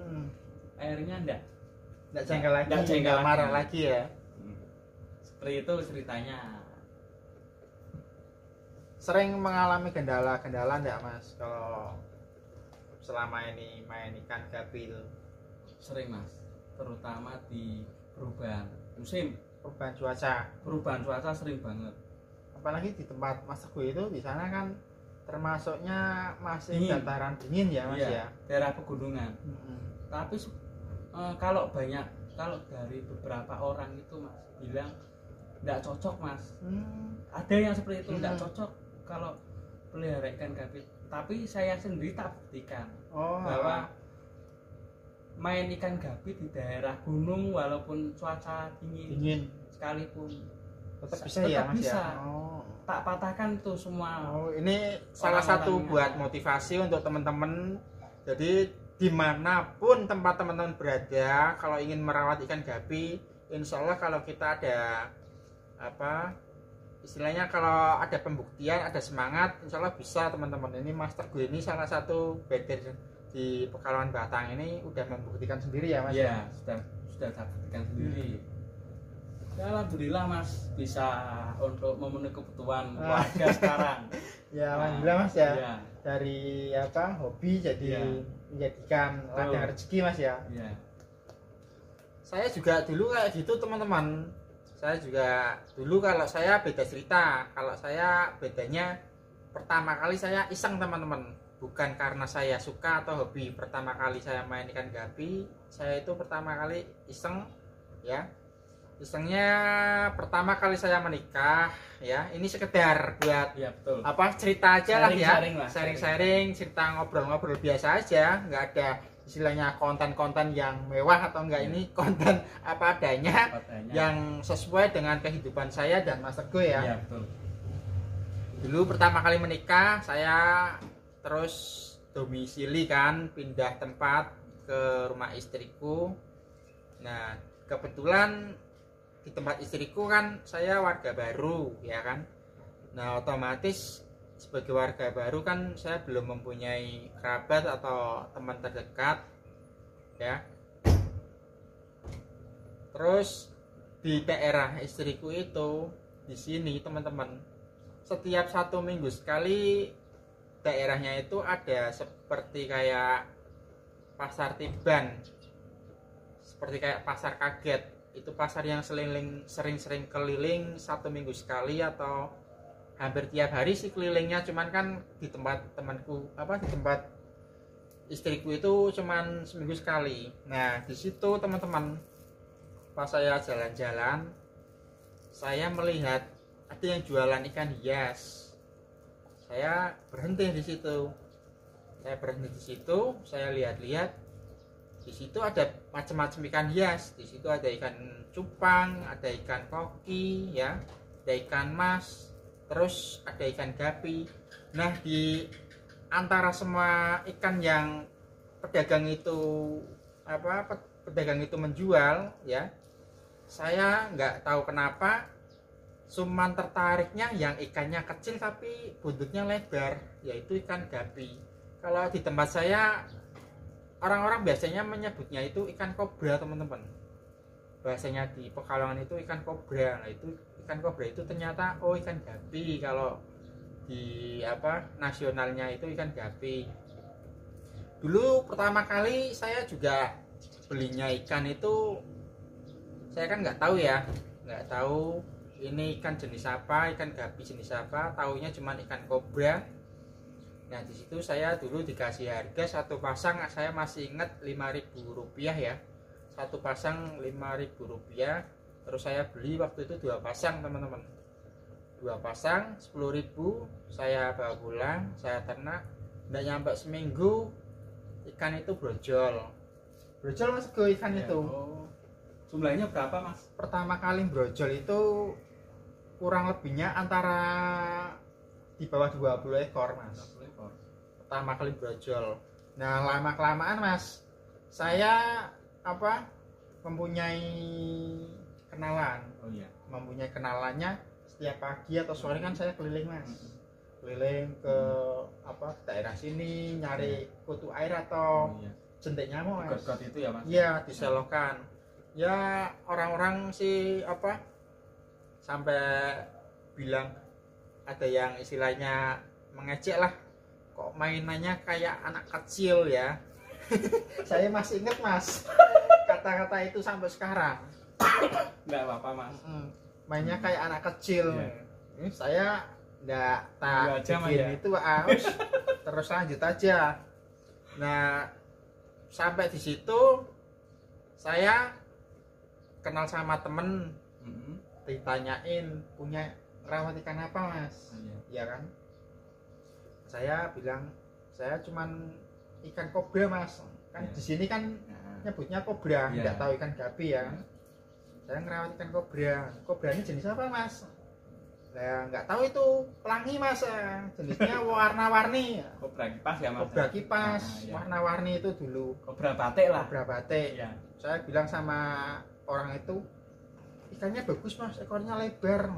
akhirnya enggak jengkel lagi, enggak marah lagi ya. Seperti itu ceritanya. Sering mengalami kendala-kendala enggak mas kalau selama ini main ikan gapi itu? Sering mas, terutama di perubahan musim. Perubahan cuaca sering banget. Apalagi di tempat Mas Teguh itu, di sana kan termasuknya masih dataran dingin ya mas ya. Daerah pegunungan. Tapi kalau dari beberapa orang itu mas bilang nggak cocok mas. Ada yang seperti itu nggak cocok kalau pelihara ikan gapi. Tapi saya sendiri tak buktikan bahwa main ikan gapi di daerah gunung walaupun cuaca dingin sekalipun tetap bisa ya mas ya. Tak patahkan tuh semua. Ini salah satu buat motivasi untuk teman-teman. Jadi dimanapun tempat teman-teman berada, kalau ingin merawat ikan gapi, insya Allah kalau kita ada istilahnya kalau ada pembuktian, ada semangat, insya Allah bisa teman-teman. Ini Mas Teguh ini salah satu bedir di Pekalongan Batang ini udah membuktikan sendiri ya mas. Iya, sudah buktikan sendiri. Ya, alhamdulillah mas bisa untuk memenuhi kebutuhan keluarga sekarang. Ya alhamdulillah mas ya. Ya. Dari hobi jadi menjadikan ladang rezeki Mas ya. Iya. Saya juga dulu kayak gitu teman-teman. Saya juga dulu kalau saya beda cerita. Kalau saya bedanya pertama kali saya iseng teman-teman. Bukan karena saya suka atau hobi. Pertama kali saya main ikan gapi, saya itu pertama kali iseng ya. Isengnya pertama kali saya menikah ya. Ini sekedar buat Iya, betul. apa cerita aja lah ya. Sharing-sharing lah. Sharing-sharing, cerita ngobrol-ngobrol biasa aja, nggak ada istilahnya konten-konten yang mewah atau enggak, ini konten apa adanya Padanya. yang sesuai dengan kehidupan saya dan Mas Teguh ya. Iya, betul. Dulu pertama kali menikah saya terus domisili kan, pindah tempat ke rumah istriku. Nah kebetulan di tempat istriku kan saya warga baru ya kan. Nah otomatis sebagai warga baru kan saya belum mempunyai kerabat atau teman terdekat ya. Terus di daerah istriku itu di sini teman-teman, setiap 1 minggu sekali daerahnya itu ada seperti kayak pasar tiban, seperti kayak pasar kaget. Itu pasar yang sering-sering keliling 1 minggu sekali atau hampir tiap hari sih kelilingnya. Cuman kan di tempat temanku di tempat istriku itu cuman seminggu sekali. Nah di situ teman-teman, pas saya jalan-jalan saya melihat ada yang jualan ikan hias. Saya berhenti di situ. Saya lihat-lihat. Di situ ada macam-macam ikan hias. Di situ ada ikan cupang, ada ikan koki, ya, ada ikan mas, terus ada ikan gapi. Nah di antara semua ikan yang pedagang itu menjual, ya, saya nggak tahu kenapa cuman tertariknya yang ikannya kecil tapi buntutnya lebar, yaitu ikan gapi. Kalau di tempat saya orang-orang biasanya menyebutnya itu ikan kobra teman-teman. Bahasanya di Pekalongan itu ikan kobra. Nah itu ikan kobra itu ternyata ikan gapi. Kalau di nasionalnya itu ikan gapi. Dulu pertama kali saya juga belinya ikan itu, saya kan nggak tahu ya, nggak tahu ini ikan jenis apa, ikan gapi jenis apa, taunya cuma ikan kobra. Nah di situ saya dulu dikasih harga satu pasang, saya masih ingat Rp5.000 ya, satu pasang Rp5.000. Terus saya beli waktu itu 2 pasang teman-teman, 2 pasang 10.000. Saya bawa pulang, saya ternak, nggak nyampe seminggu ikan itu brojol mas Go. Ikan Ya, itu jumlahnya berapa mas? pertama kali brojol itu kurang lebihnya antara di bawah 20 ekor mas. Pertama kali brojol. Nah lama kelamaan mas, saya mempunyai kenalan. Mempunyai kenalannya, setiap pagi atau sore kan saya keliling mas, keliling ke daerah sini nyari kutu air atau jentik nyamuk mas. Got itu ya mas? Iya, diselokan. Ya orang-orang sih sampai bilang, ada yang istilahnya mengejek lah, kok mainannya kayak anak kecil ya. Saya masih ingat mas kata-kata itu sampai sekarang. Nggak apa-apa mas. Mainnya kayak anak kecil. Ini saya nggak bikin itu terus lanjut aja. Nah sampai di situ saya kenal sama temen, ditanyain punya rawat ikan apa mas, ya kan? Saya bilang saya cuman ikan kobra mas, kan di sini kan nyebutnya kobra, nggak tahu ikan gapi ya kan? Saya ngerawat ikan kobra. Kobra ini jenis apa mas? Nah nggak tahu itu, pelangi mas, jenisnya warna-warni. Kobra kipas ya mas? Kobra kipas, warna-warni itu dulu. Kobra batik lah. Kobra batik. Ya. Saya bilang sama orang itu, ikannya bagus mas, ekornya lebar,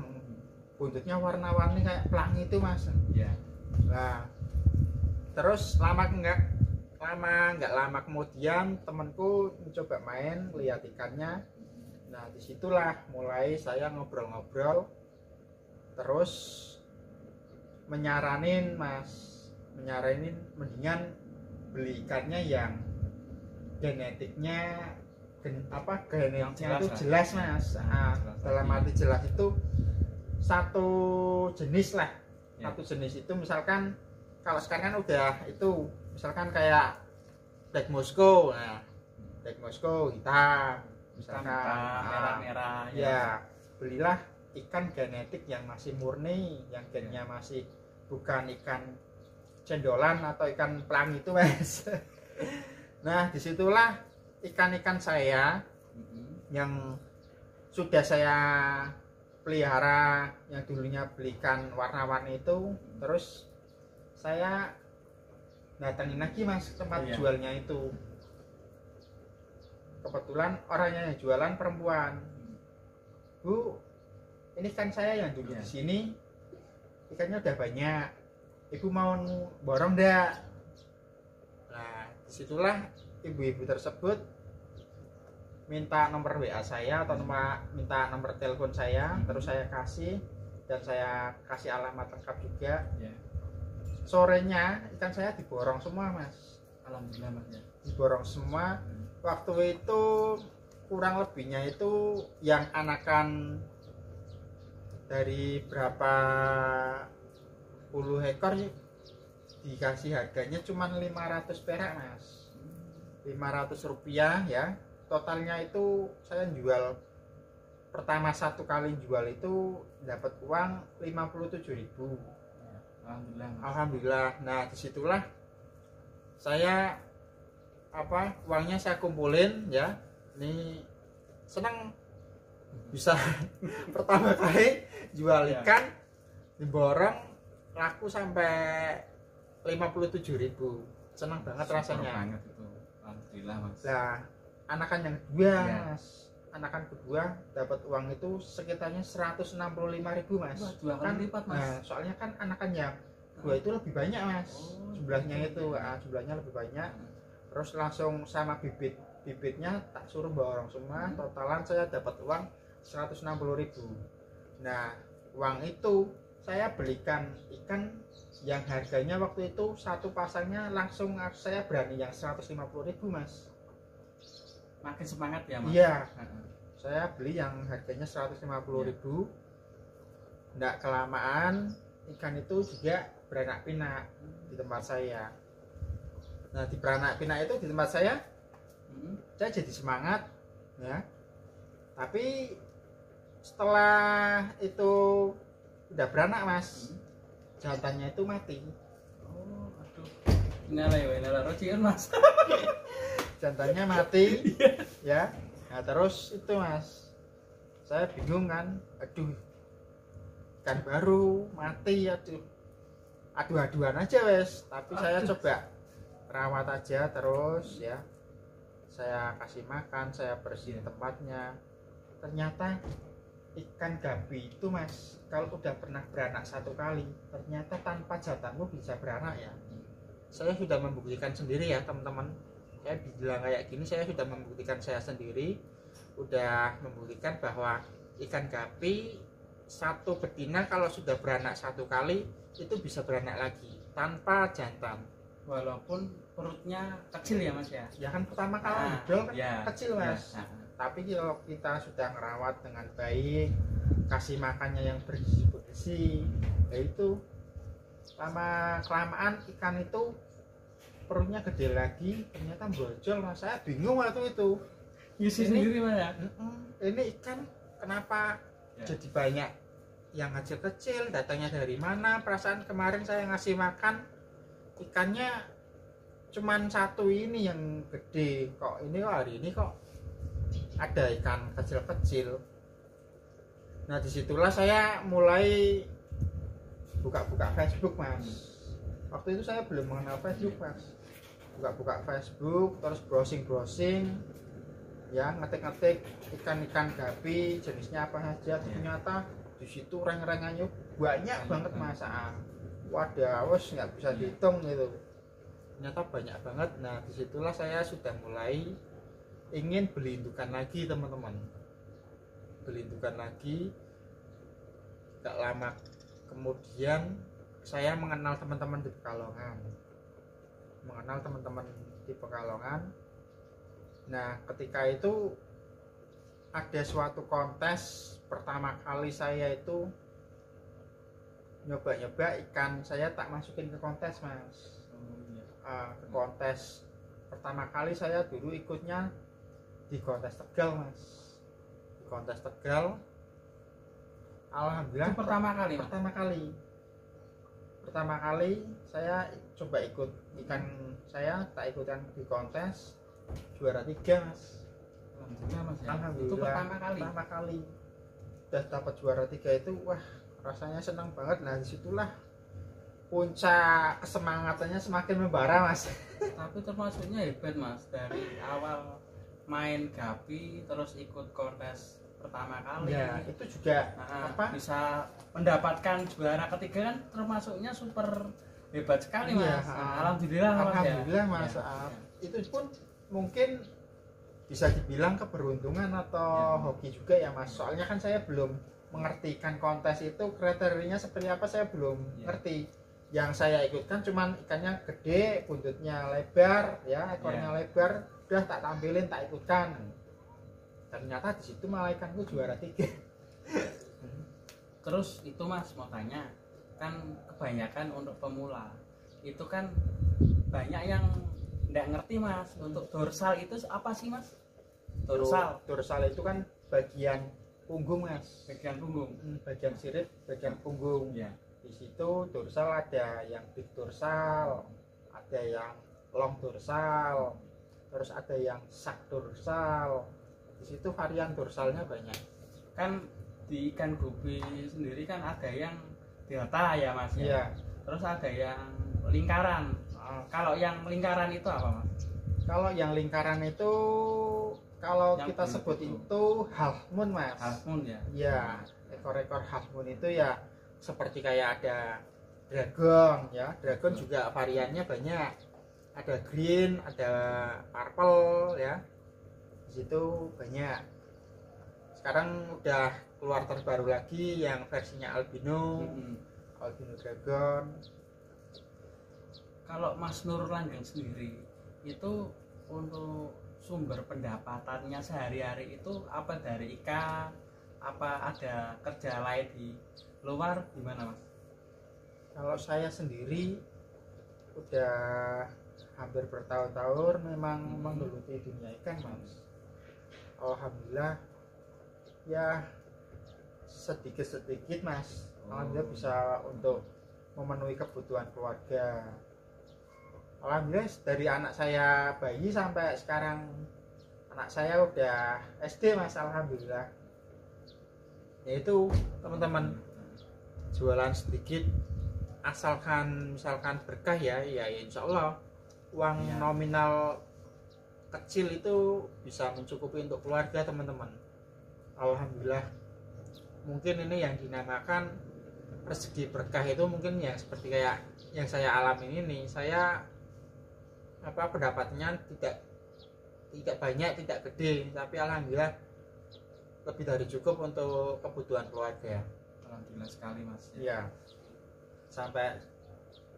buntutnya warna-warni kayak pelangi itu mas. Ya. Nah terus nggak lama kemudian temanku mencoba main, lihat ikannya. Nah disitulah mulai saya ngobrol-ngobrol, terus menyaranin mendingan beli ikannya yang genetiknya genetiknya jelas, itu kan? jelas mas. Dalam arti jelas itu satu jenis lah. Ya. Satu jenis itu misalkan kalau sekarang kan udah itu misalkan kayak Black Moscow, nah Black Moscow hitam misalkan merah-merah ya belilah ikan genetik yang masih murni, yang gennya masih bukan ikan cendolan atau ikan pelangi itu mas. Nah disitulah ikan-ikan saya yang sudah saya pelihara, yang dulunya belikan warna-warni itu, terus saya datangin lagi mas tempat jualnya itu. Kebetulan orangnya yang jualan perempuan. Bu, ini kan saya yang dulu di sini ikannya udah banyak, ibu mau borong ndak? Nah disitulah ibu-ibu tersebut minta nomor WA saya atau minta nomor telepon saya, terus saya kasih dan saya kasih alamat lengkap juga. Sorenya ikan saya diborong semua mas. Alhamdulillah mas ya. Diborong semua. Waktu itu kurang lebihnya itu yang anakan dari berapa puluh ekor dikasih harganya cuma 500 perak mas. 500 rupiah ya. Totalnya itu saya jual pertama satu kali jual itu dapat uang 57.000. Alhamdulillah mas. Alhamdulillah. Nah disitulah saya uangnya saya kumpulin ya. Ini senang bisa pertama kali jual ikan diborong laku sampai 57.000. Senang banget rasanya. Banget itu. Alhamdulillah mas. Nah anakan yang kedua mas, anakan kedua dapat uang itu sekitarnya 165.000 mas. Wah, 2 kali lipat mas. Nah soalnya kan anakan yang dua itu lebih banyak mas. Jumlahnya itu jumlahnya lebih banyak. Terus langsung sama bibitnya tak suruh borong semua. Totalan saya dapat uang 160.000. Nah uang itu saya belikan ikan yang harganya waktu itu satu pasangnya langsung saya berani yang 150.000 mas. Makin semangat ya mas. Iya. Saya beli yang harganya 150.000. Nggak kelamaan ikan itu juga beranak pinak di tempat saya. Nah di beranak pinak itu di tempat saya jadi semangat ya. Tapi setelah itu udah beranak mas, jantannya itu mati. Oh aduh. Nyala ya, nyala rocian mas. Jantannya mati ya. Nah terus itu mas, saya bingung kan, aduh ikan baru mati, aduh-aduan aja wes. Tapi saya coba rawat aja terus ya, saya kasih makan, saya bersihin tempatnya. Ternyata ikan gabi itu mas, kalau udah pernah beranak satu kali, ternyata tanpa jantanmu bisa beranak ya. Saya sudah membuktikan sendiri ya teman-teman. Saya bilang kayak gini, saya sudah membuktikan saya sendiri, udah membuktikan bahwa ikan gapi satu betina kalau sudah beranak satu kali itu bisa beranak lagi tanpa jantan. Walaupun perutnya kecil ya mas ya. Ya kan pertama kali ngobrol kan kecil mas. Tapi kalau kita sudah merawat dengan baik, kasih makannya yang bergizi, ya itu lama kelamaan ikan itu perutnya gede lagi, ternyata brojol mas. Saya bingung waktu itu. Isi sendiri mas ya. Ini ikan kenapa jadi banyak yang kecil-kecil, datangnya dari mana? Perasaan kemarin saya ngasih makan ikannya cuman satu ini yang gede, kok ini kok hari ini kok ada ikan kecil-kecil. Nah disitulah saya mulai buka-buka Facebook mas. Waktu itu saya belum mengenal Facebook mas. Buka-buka Facebook, terus browsing ya, ngetik-ngetik ikan-ikan gapi jenisnya apa saja. Ternyata di situ reng-rengannya banyak banget mas. Wadah, wes nggak bisa dihitung gitu. Ternyata banyak banget. Nah disitulah saya sudah mulai ingin beli indukan lagi teman-teman. Beli indukan lagi. Gak lama kemudian saya mengenal teman-teman di Pekalongan. mengenal teman-teman di Pekalongan. Nah ketika itu ada suatu kontes pertama kali saya itu nyoba-nyoba ikan, saya tak masukin ke kontes mas. Ke kontes pertama kali saya dulu ikutnya di kontes Tegal mas, di kontes Tegal. Alhamdulillah Itu pertama kali mas? Pertama kali saya coba ikut ikan, saya tak ikutan di kontes, juara 3 mas. Alhamdulillah mas ya. Alhamdulillah, Itu pertama kali. Udah dapat juara 3 itu wah rasanya senang banget. Nah disitulah puncak kesemangatannya semakin membara mas. Tapi termasuknya hebat mas, dari awal main gapi terus ikut kontes pertama kali Ya itu juga bisa mendapatkan juara ketiga kan termasuknya super hebat sekali mas. Alhamdulillah mas ya. Itu pun mungkin bisa dibilang keberuntungan atau hoki juga ya mas, soalnya kan saya belum mengertikan kontes itu kriterianya seperti apa, saya belum ngerti. Yang saya ikutkan cuman ikannya gede, buntutnya lebar ya, ekornya lebar, udah tak tampilin, tak ikutkan. Ternyata di situ malah ikanku juara 3. Terus itu mas mau tanya, kan kebanyakan untuk pemula itu kan banyak yang nggak ngerti mas, untuk dorsal itu apa sih mas? Dorsal itu kan bagian punggung mas, bagian punggung, bagian sirip, bagian punggung ya. Di situ dorsal ada yang big dorsal, ada yang long dorsal, terus ada yang sak dorsal. Di situ varian dorsalnya banyak. Kan di ikan gobe sendiri kan ada yang delta ya mas ya. Iya. Terus ada yang lingkaran. Kalau yang lingkaran itu apa mas? Kalau yang lingkaran itu kalau yang kita sebut itu half moon mas. Half moon ya. Iya, ekor-ekor half moon itu ya seperti kayak ada dragon ya. Dragon juga variannya banyak. Ada green, ada purple ya. Di situ banyak. Sekarang udah keluar terbaru lagi yang versinya albino. Albino dragon. Kalau Mas Nur Langgeng sendiri itu untuk sumber pendapatannya sehari-hari itu apa dari ikan? Apa ada kerja lain di luar, gimana mas? Kalau saya sendiri udah hampir bertahun-tahun memang menggeluti dunia ikan mas. Alhamdulillah ya sedikit-sedikit mas. Alhamdulillah bisa untuk memenuhi kebutuhan keluarga. Alhamdulillah dari anak saya bayi sampai sekarang anak saya udah SD mas, alhamdulillah. Yaitu teman-teman jualan sedikit asalkan misalkan berkah ya insya Allah uang nominal kecil itu bisa mencukupi untuk keluarga teman-teman. Alhamdulillah. Mungkin ini yang dinamakan rezeki berkah itu mungkin ya seperti kayak yang saya alami ini. Saya pendapatnya tidak banyak, tidak gede, tapi alhamdulillah lebih dari cukup untuk kebutuhan keluarga. Alhamdulillah sekali mas. Ya. Sampai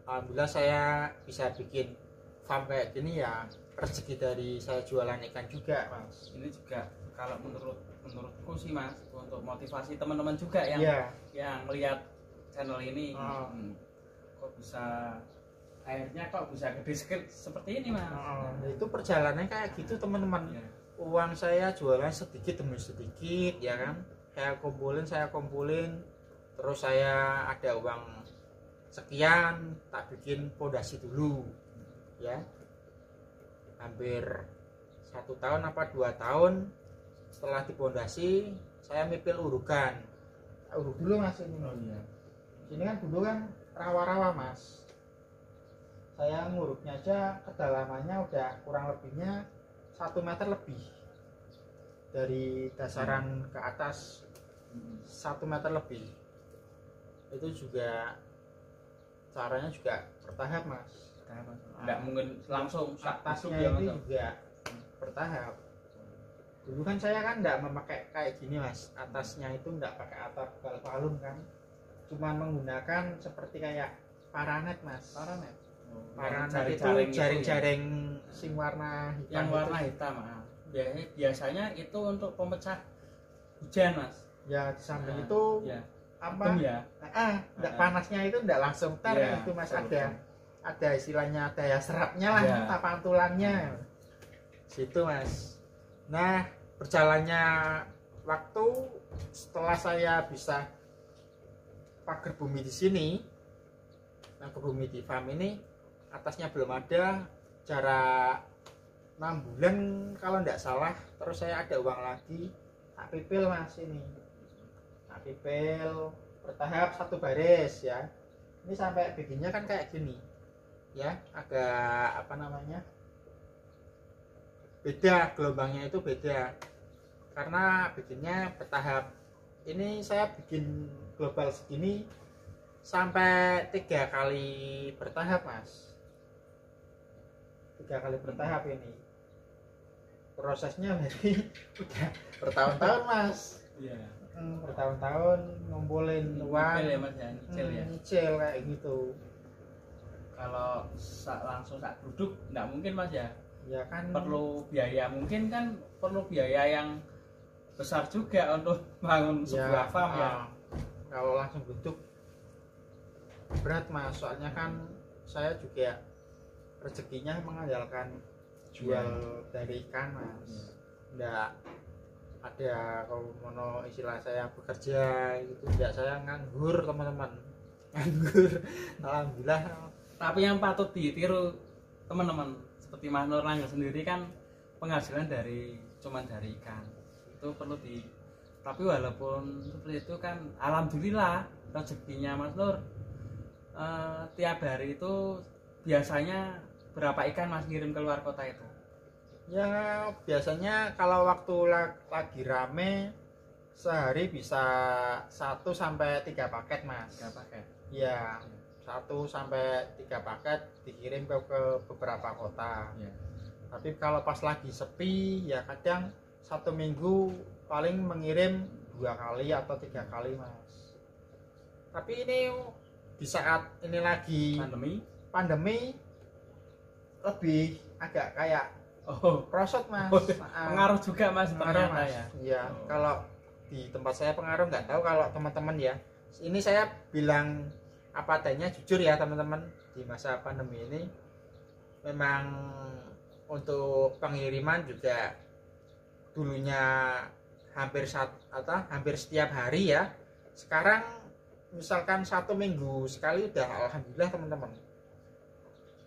alhamdulillah saya bisa bikin farm kayak gini ya rezeki dari saya jualan ikan juga mas. Ini juga kalau menurutku sih mas, untuk motivasi teman-teman juga yang melihat channel ini. Kok bisa akhirnya kok bisa gede seperti ini mas. Itu perjalanannya kayak gitu teman-teman. Uang saya jualan sedikit demi sedikit ya kan, saya kumpulin, terus saya ada uang sekian, tak bikin pondasi dulu ya, hampir 1 tahun apa 2 tahun setelah dipondasi saya mipil urukan. Uruk dulu mas ini. Sini kan dulu kan rawa-rawa mas, saya nguruknya aja kedalamannya udah kurang lebihnya 1 meter lebih dari dasaran ke atas, 1 meter lebih. Itu juga caranya juga bertahap mas. Nggak mungkin langsung atasnya itu juga bertahap. Dulu kan saya kan nggak memakai kayak gini mas, atasnya itu nggak pakai atap balon kan, cuman menggunakan seperti kayak paranet mas. Paranet itu jaring-jaring gitu ya. jaring-jaring sing warna hitam. Yang warna itu. hitam, biasanya itu untuk pemecah hujan mas. Ya di samping Nah, itu ya. apa? Adem ya. Enggak panasnya itu enggak langsung tar Ya, itu Mas, betul. ada istilahnya daya serapnya lah, Ya. pantulannya. Situ Mas. Nah, berjalannya waktu setelah saya bisa pagar bumi di sini, pagar bumi di farm ini atasnya belum ada, jarak 6 bulan kalau enggak salah. Terus saya ada uang lagi, tak pipil Mas ini. Tak pipil bertahap satu baris ya. Ini sampai bikinnya kan kayak gini. Ya, agak apa namanya? Beda, gelombangnya itu beda. Karena bikinnya bertahap. Ini saya bikin global segini sampai 3 kali bertahap Mas. 3 kali bertahap ini. Prosesnya berarti udah bertahun-tahun Mas. Iya. Bertahun-tahun ngumpulin uang, Nyicil ya mas ya, nyicil ya. nyicil kayak gitu. Kalau langsung sak duduk nggak mungkin mas ya. Ya kan Perlu biaya, mungkin kan perlu biaya yang besar juga untuk bangun sebuah farm ya. Kalau langsung duduk berat Mas, soalnya kan saya juga rezekinya mengandalkan jual dari ikan Mas. Nggak ada kalau mau istilah saya bekerja gitu, enggak, saya nganggur teman-teman. Nganggur. Alhamdulillah. Tapi yang patut ditiru teman-teman seperti Mas Nur Langga sendiri kan penghasilan cuman dari ikan itu perlu tapi walaupun seperti itu kan alhamdulillah rezekinya Mas Nur tiap hari itu biasanya berapa ikan Mas ngirim ke luar kota itu? Ya biasanya kalau waktu lagi rame sehari bisa 1 sampai 3 paket Mas. 3 paket. Ya 1 sampai 3 paket dikirim ke beberapa kota. Ya. Tapi kalau pas lagi sepi ya kadang 1 minggu paling mengirim 2 kali atau 3 kali Mas. Tapi ini di saat ini lagi pandemi lebih agak kayak prosot Mas. Pengaruh juga Mas Pengaruh ternyata Mas. ya. Iya, kalau di tempat saya pengaruh, nggak tahu kalau teman-teman ya. Ini saya bilang apa adanya, jujur ya teman-teman, di masa pandemi ini memang untuk pengiriman juga dulunya hampir setiap hari ya. Sekarang misalkan 1 minggu sekali udah alhamdulillah teman-teman.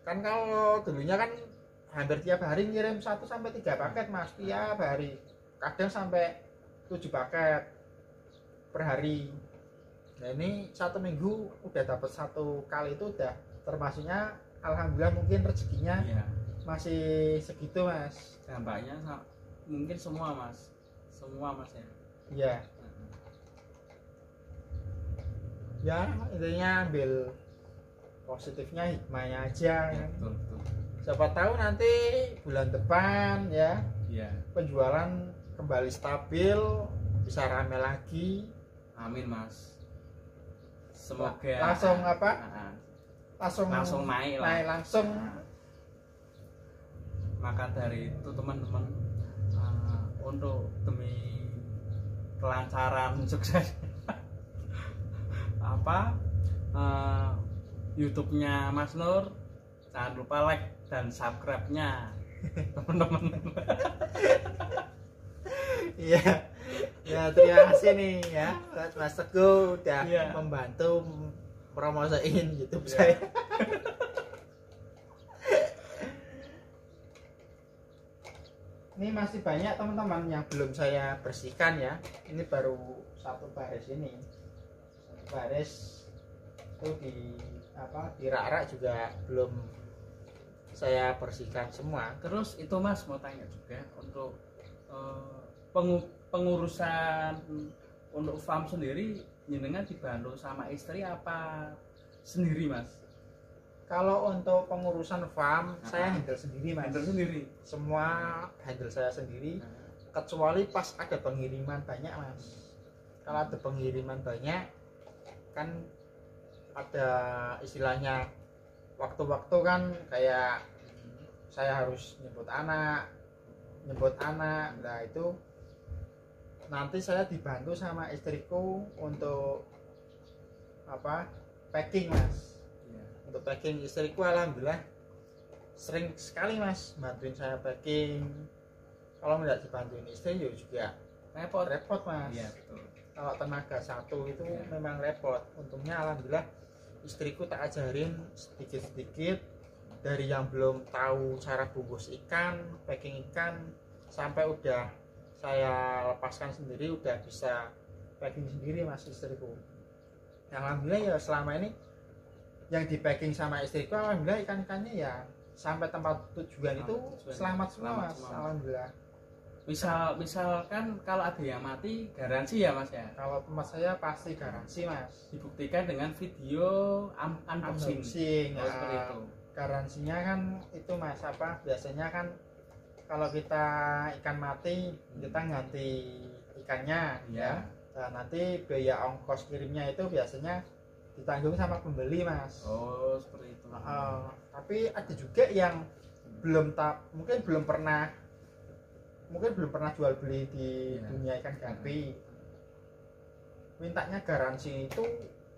Kan kalau dulunya kan hampir tiap hari ngirim 1 sampai 3 paket Mas, tiap hari. Kadang sampai 7 paket per hari. Nah ini 1 minggu udah dapat 1 kali itu udah termasuknya alhamdulillah, mungkin rezekinya Iya. masih segitu Mas. Dampaknya mungkin semua Mas ya. Iya. Ya intinya ambil positifnya, hikmahnya aja Ya, kan. betul. Siapa tahu nanti bulan depan ya Iya. penjualan kembali stabil, bisa rame lagi. Amin Mas. Semoga Langsung apa? Langsung naik lah. Naik langsung. Nah, maka dari itu teman-teman, untuk demi kelancaran sukses YouTube-nya Mas Nur, jangan lupa like dan subscribe-nya teman-teman. Iya. Ya terima kasih nih ya Mas Teguh udah Iya. membantu promosiin YouTube Iya. saya. Ini masih banyak teman-teman yang belum saya bersihkan ya. Ini baru 1 baris ini. 1 baris itu di rak-rak juga belum saya bersihkan semua. Terus itu Mas mau tanya juga untuk pengurusan untuk farm sendiri, jenengan dibantu sama istri apa sendiri Mas? Kalau untuk pengurusan farm saya handle sendiri Mas. Handle sendiri. Semua handle saya sendiri, kecuali pas ada pengiriman banyak Mas. Kalau ada pengiriman banyak kan ada istilahnya waktu-waktu kan kayak saya harus nyebut anak. Nah itu nanti saya dibantu sama istriku untuk apa, packing mas. Iya. Untuk packing istriku alhamdulillah sering sekali mas bantuin saya packing. Kalau tidak dibantuin istri juga repot mas. Iya, betul. Kalau tenaga satu itu Iya. memang repot. Untungnya alhamdulillah istriku tak ajarin sedikit-sedikit, dari yang belum tahu cara bungkus ikan, packing ikan, sampai udah saya lepaskan sendiri, udah bisa packing sendiri mas istriku. Alhamdulillah ya selama ini yang di packing sama istriku alhamdulillah ikan-ikannya ya sampai tempat tujuan itu selamat semua mas. Alhamdulillah. Misalkan kalau ada yang mati garansi ya mas ya. Kalau tempat saya pasti garansi mas. Dibuktikan dengan video unboxing. Ya, Seperti itu. Garansinya kan itu mas apa, biasanya kan kalau kita ikan mati kita ganti ikannya ya. Nah, nanti biaya ongkos kirimnya itu biasanya ditanggung sama pembeli mas. Oh seperti itu. Tapi ada juga yang mungkin belum pernah jual beli di dunia ikan gapi, mintanya garansi itu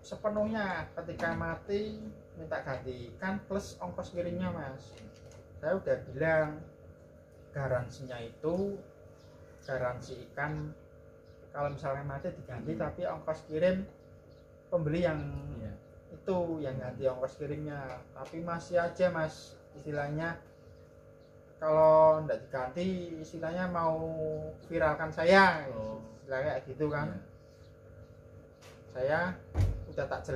sepenuhnya, ketika mati minta ganti ikan plus ongkos kirimnya mas. Saya udah bilang garansinya itu garansi ikan, kalau misalnya mati diganti, tapi ongkos kirim pembeli yang itu yang ganti ongkos kirimnya. Tapi masih aja mas istilahnya, kalau enggak diganti istilahnya mau viralkan saya, istilahnya kayak gitu kan. Saya udah tak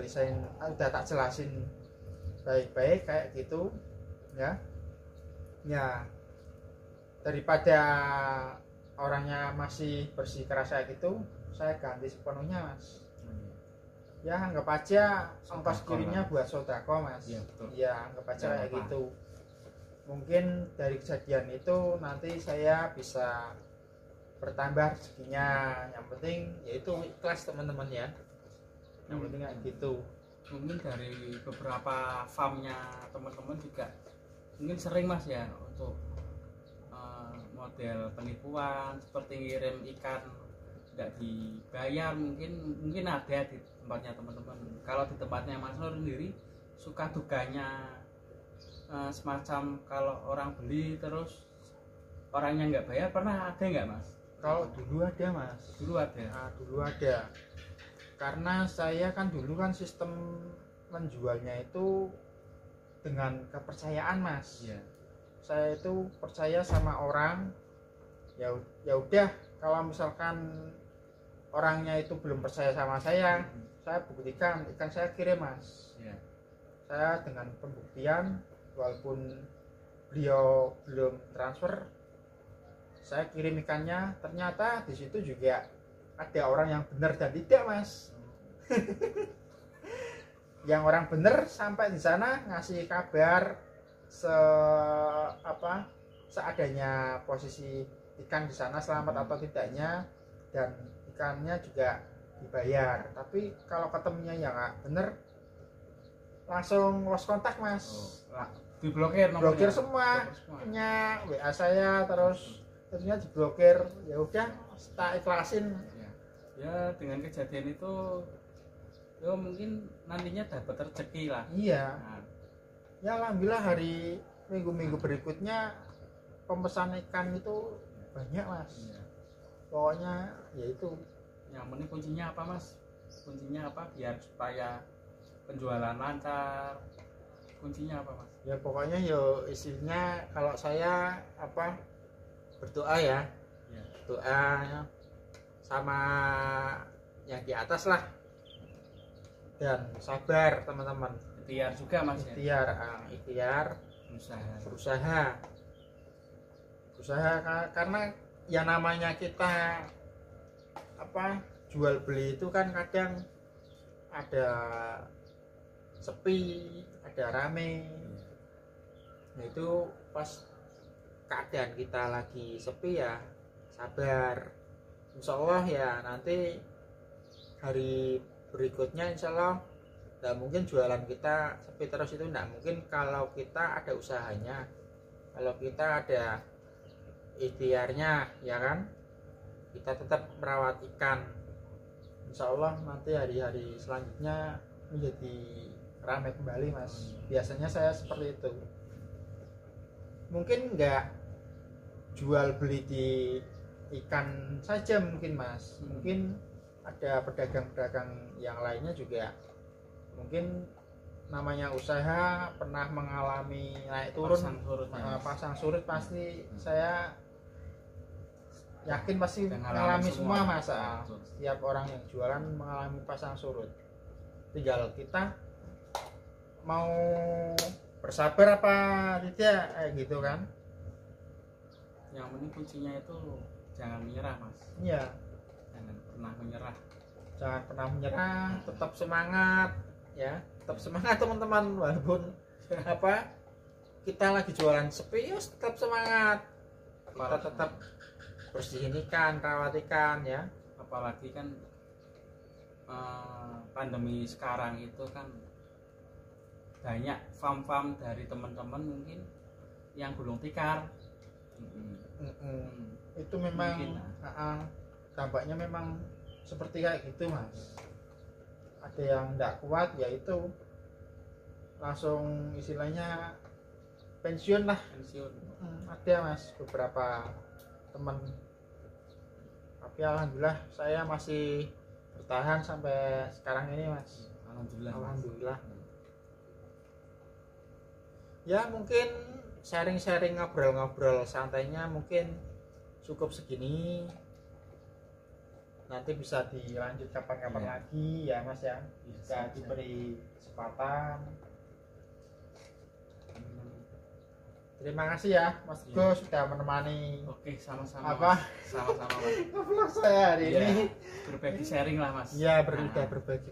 jelasin baik-baik kayak gitu ya. Daripada orangnya masih bersikeras kayak gitu, saya ganti sepenuhnya mas. Ya anggap aja ongkos kirimnya buat sodako mas. Iya betul. Ya anggap aja kayak gitu. Mungkin dari kejadian itu nanti saya bisa bertambah rezekinya. Yang penting yaitu ikhlas teman-teman ya. Yang penting kayak gitu. Mungkin dari beberapa farmnya teman-teman juga mungkin sering mas ya untuk model penipuan seperti ngirim ikan nggak dibayar, mungkin ada di tempatnya teman-teman. Kalau di tempatnya Mas Nur sendiri, suka dukanya semacam kalau orang beli terus orangnya nggak bayar, pernah ada nggak mas? Kalau dulu ada mas. Dulu ada. Karena saya kan dulu kan sistem menjualnya itu dengan kepercayaan mas. Iya. Saya itu percaya sama orang. Ya udah, kalau misalkan orangnya itu belum percaya sama saya buktikan ikan saya kirim mas. Iya. Saya dengan pembuktian, walaupun beliau belum transfer, saya kirim ikannya. Ternyata di situ juga ada orang yang benar dan tidak mas. Yang orang benar sampai di sana ngasih kabar seadanya posisi ikan di sana selamat atau tidaknya, dan ikannya juga dibayar. Tapi kalau ketemunya yang nggak bener, langsung lost kontak mas. Diblokir nomornya. Blokir semua. Punya WA saya terus tentunya diblokir. Ya udah, tak ikhlasin. Ya dengan kejadian itu ya mungkin nantinya dapat rezeki lah. Iya. Ya alhamdulillah hari minggu-minggu berikutnya pemesan ikan itu banyak mas. Pokoknya ya itu. Yang penting kuncinya apa mas? Kuncinya apa biar supaya penjualan lancar? Kuncinya apa mas? Ya pokoknya yo isinya kalau saya berdoa ya. Doa sama yang di atas lah, dan sabar teman-teman. Ikhtiar juga mas. Ikhtiar, berusaha karena yang namanya kita jual beli itu kan kadang ada sepi, ada rame. Nah itu pas keadaan kita lagi sepi ya sabar. Insya Allah ya nanti hari berikutnya insya Allah Nggak mungkin jualan kita sepi terus, itu nggak mungkin kalau kita ada usahanya, kalau kita ada ikhtiarnya, ya kan, kita tetap merawat ikan. Insya Allah nanti hari-hari selanjutnya menjadi ramai kembali mas. Biasanya saya seperti itu, mungkin nggak jual beli di ikan saja mungkin mas, mungkin ada pedagang-pedagang yang lainnya juga mungkin namanya usaha pernah mengalami naik turun, pasang surut pasti saya yakin pasti mengalami semua mas. Setiap orang yang jualan mengalami pasang surut, tinggal kita mau bersabar apa tidak gitu kan. Yang penting kuncinya itu jangan menyerah mas. Iya, Jangan pernah menyerah. jangan pernah menyerah, tetap semangat ya, tetap semangat teman-teman, walaupun apa kita lagi jualan sepi, ya tetap semangat, kita tetap bersihin ikan, rawat ikan ya. Apalagi kan pandemi sekarang itu kan banyak farm-farm dari teman-teman mungkin yang gulung tikar. Itu memang Mungkin, dampaknya memang seperti kayak gitu mas. Ada yang tidak kuat, yaitu langsung istilahnya pensiun lah. Pensiun. Ada mas beberapa teman, tapi alhamdulillah saya masih bertahan sampai sekarang ini mas. Alhamdulillah. Ya mungkin sharing-sharing, ngobrol-ngobrol santainya mungkin cukup segini. Nanti bisa dilanjut kapan-kapan lagi ya mas ya, bisa diberi kesempatan. Terima kasih ya Mas Go sudah menemani. Oke, sama-sama. Apa? Mas. Sama-sama Mas. Vlog saya hari ini. Berbagi sharing lah Mas. Ya, udah berbagi.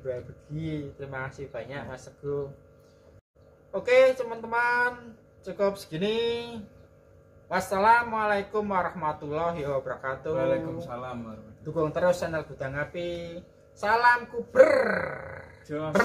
Terima kasih banyak Mas Teguh. Oke teman-teman, cukup segini. Wassalamualaikum warahmatullahi wabarakatuh. Waalaikumsalam warahmatullahi. Dukung terus channel Gudang Api. Salam kuber. Jos.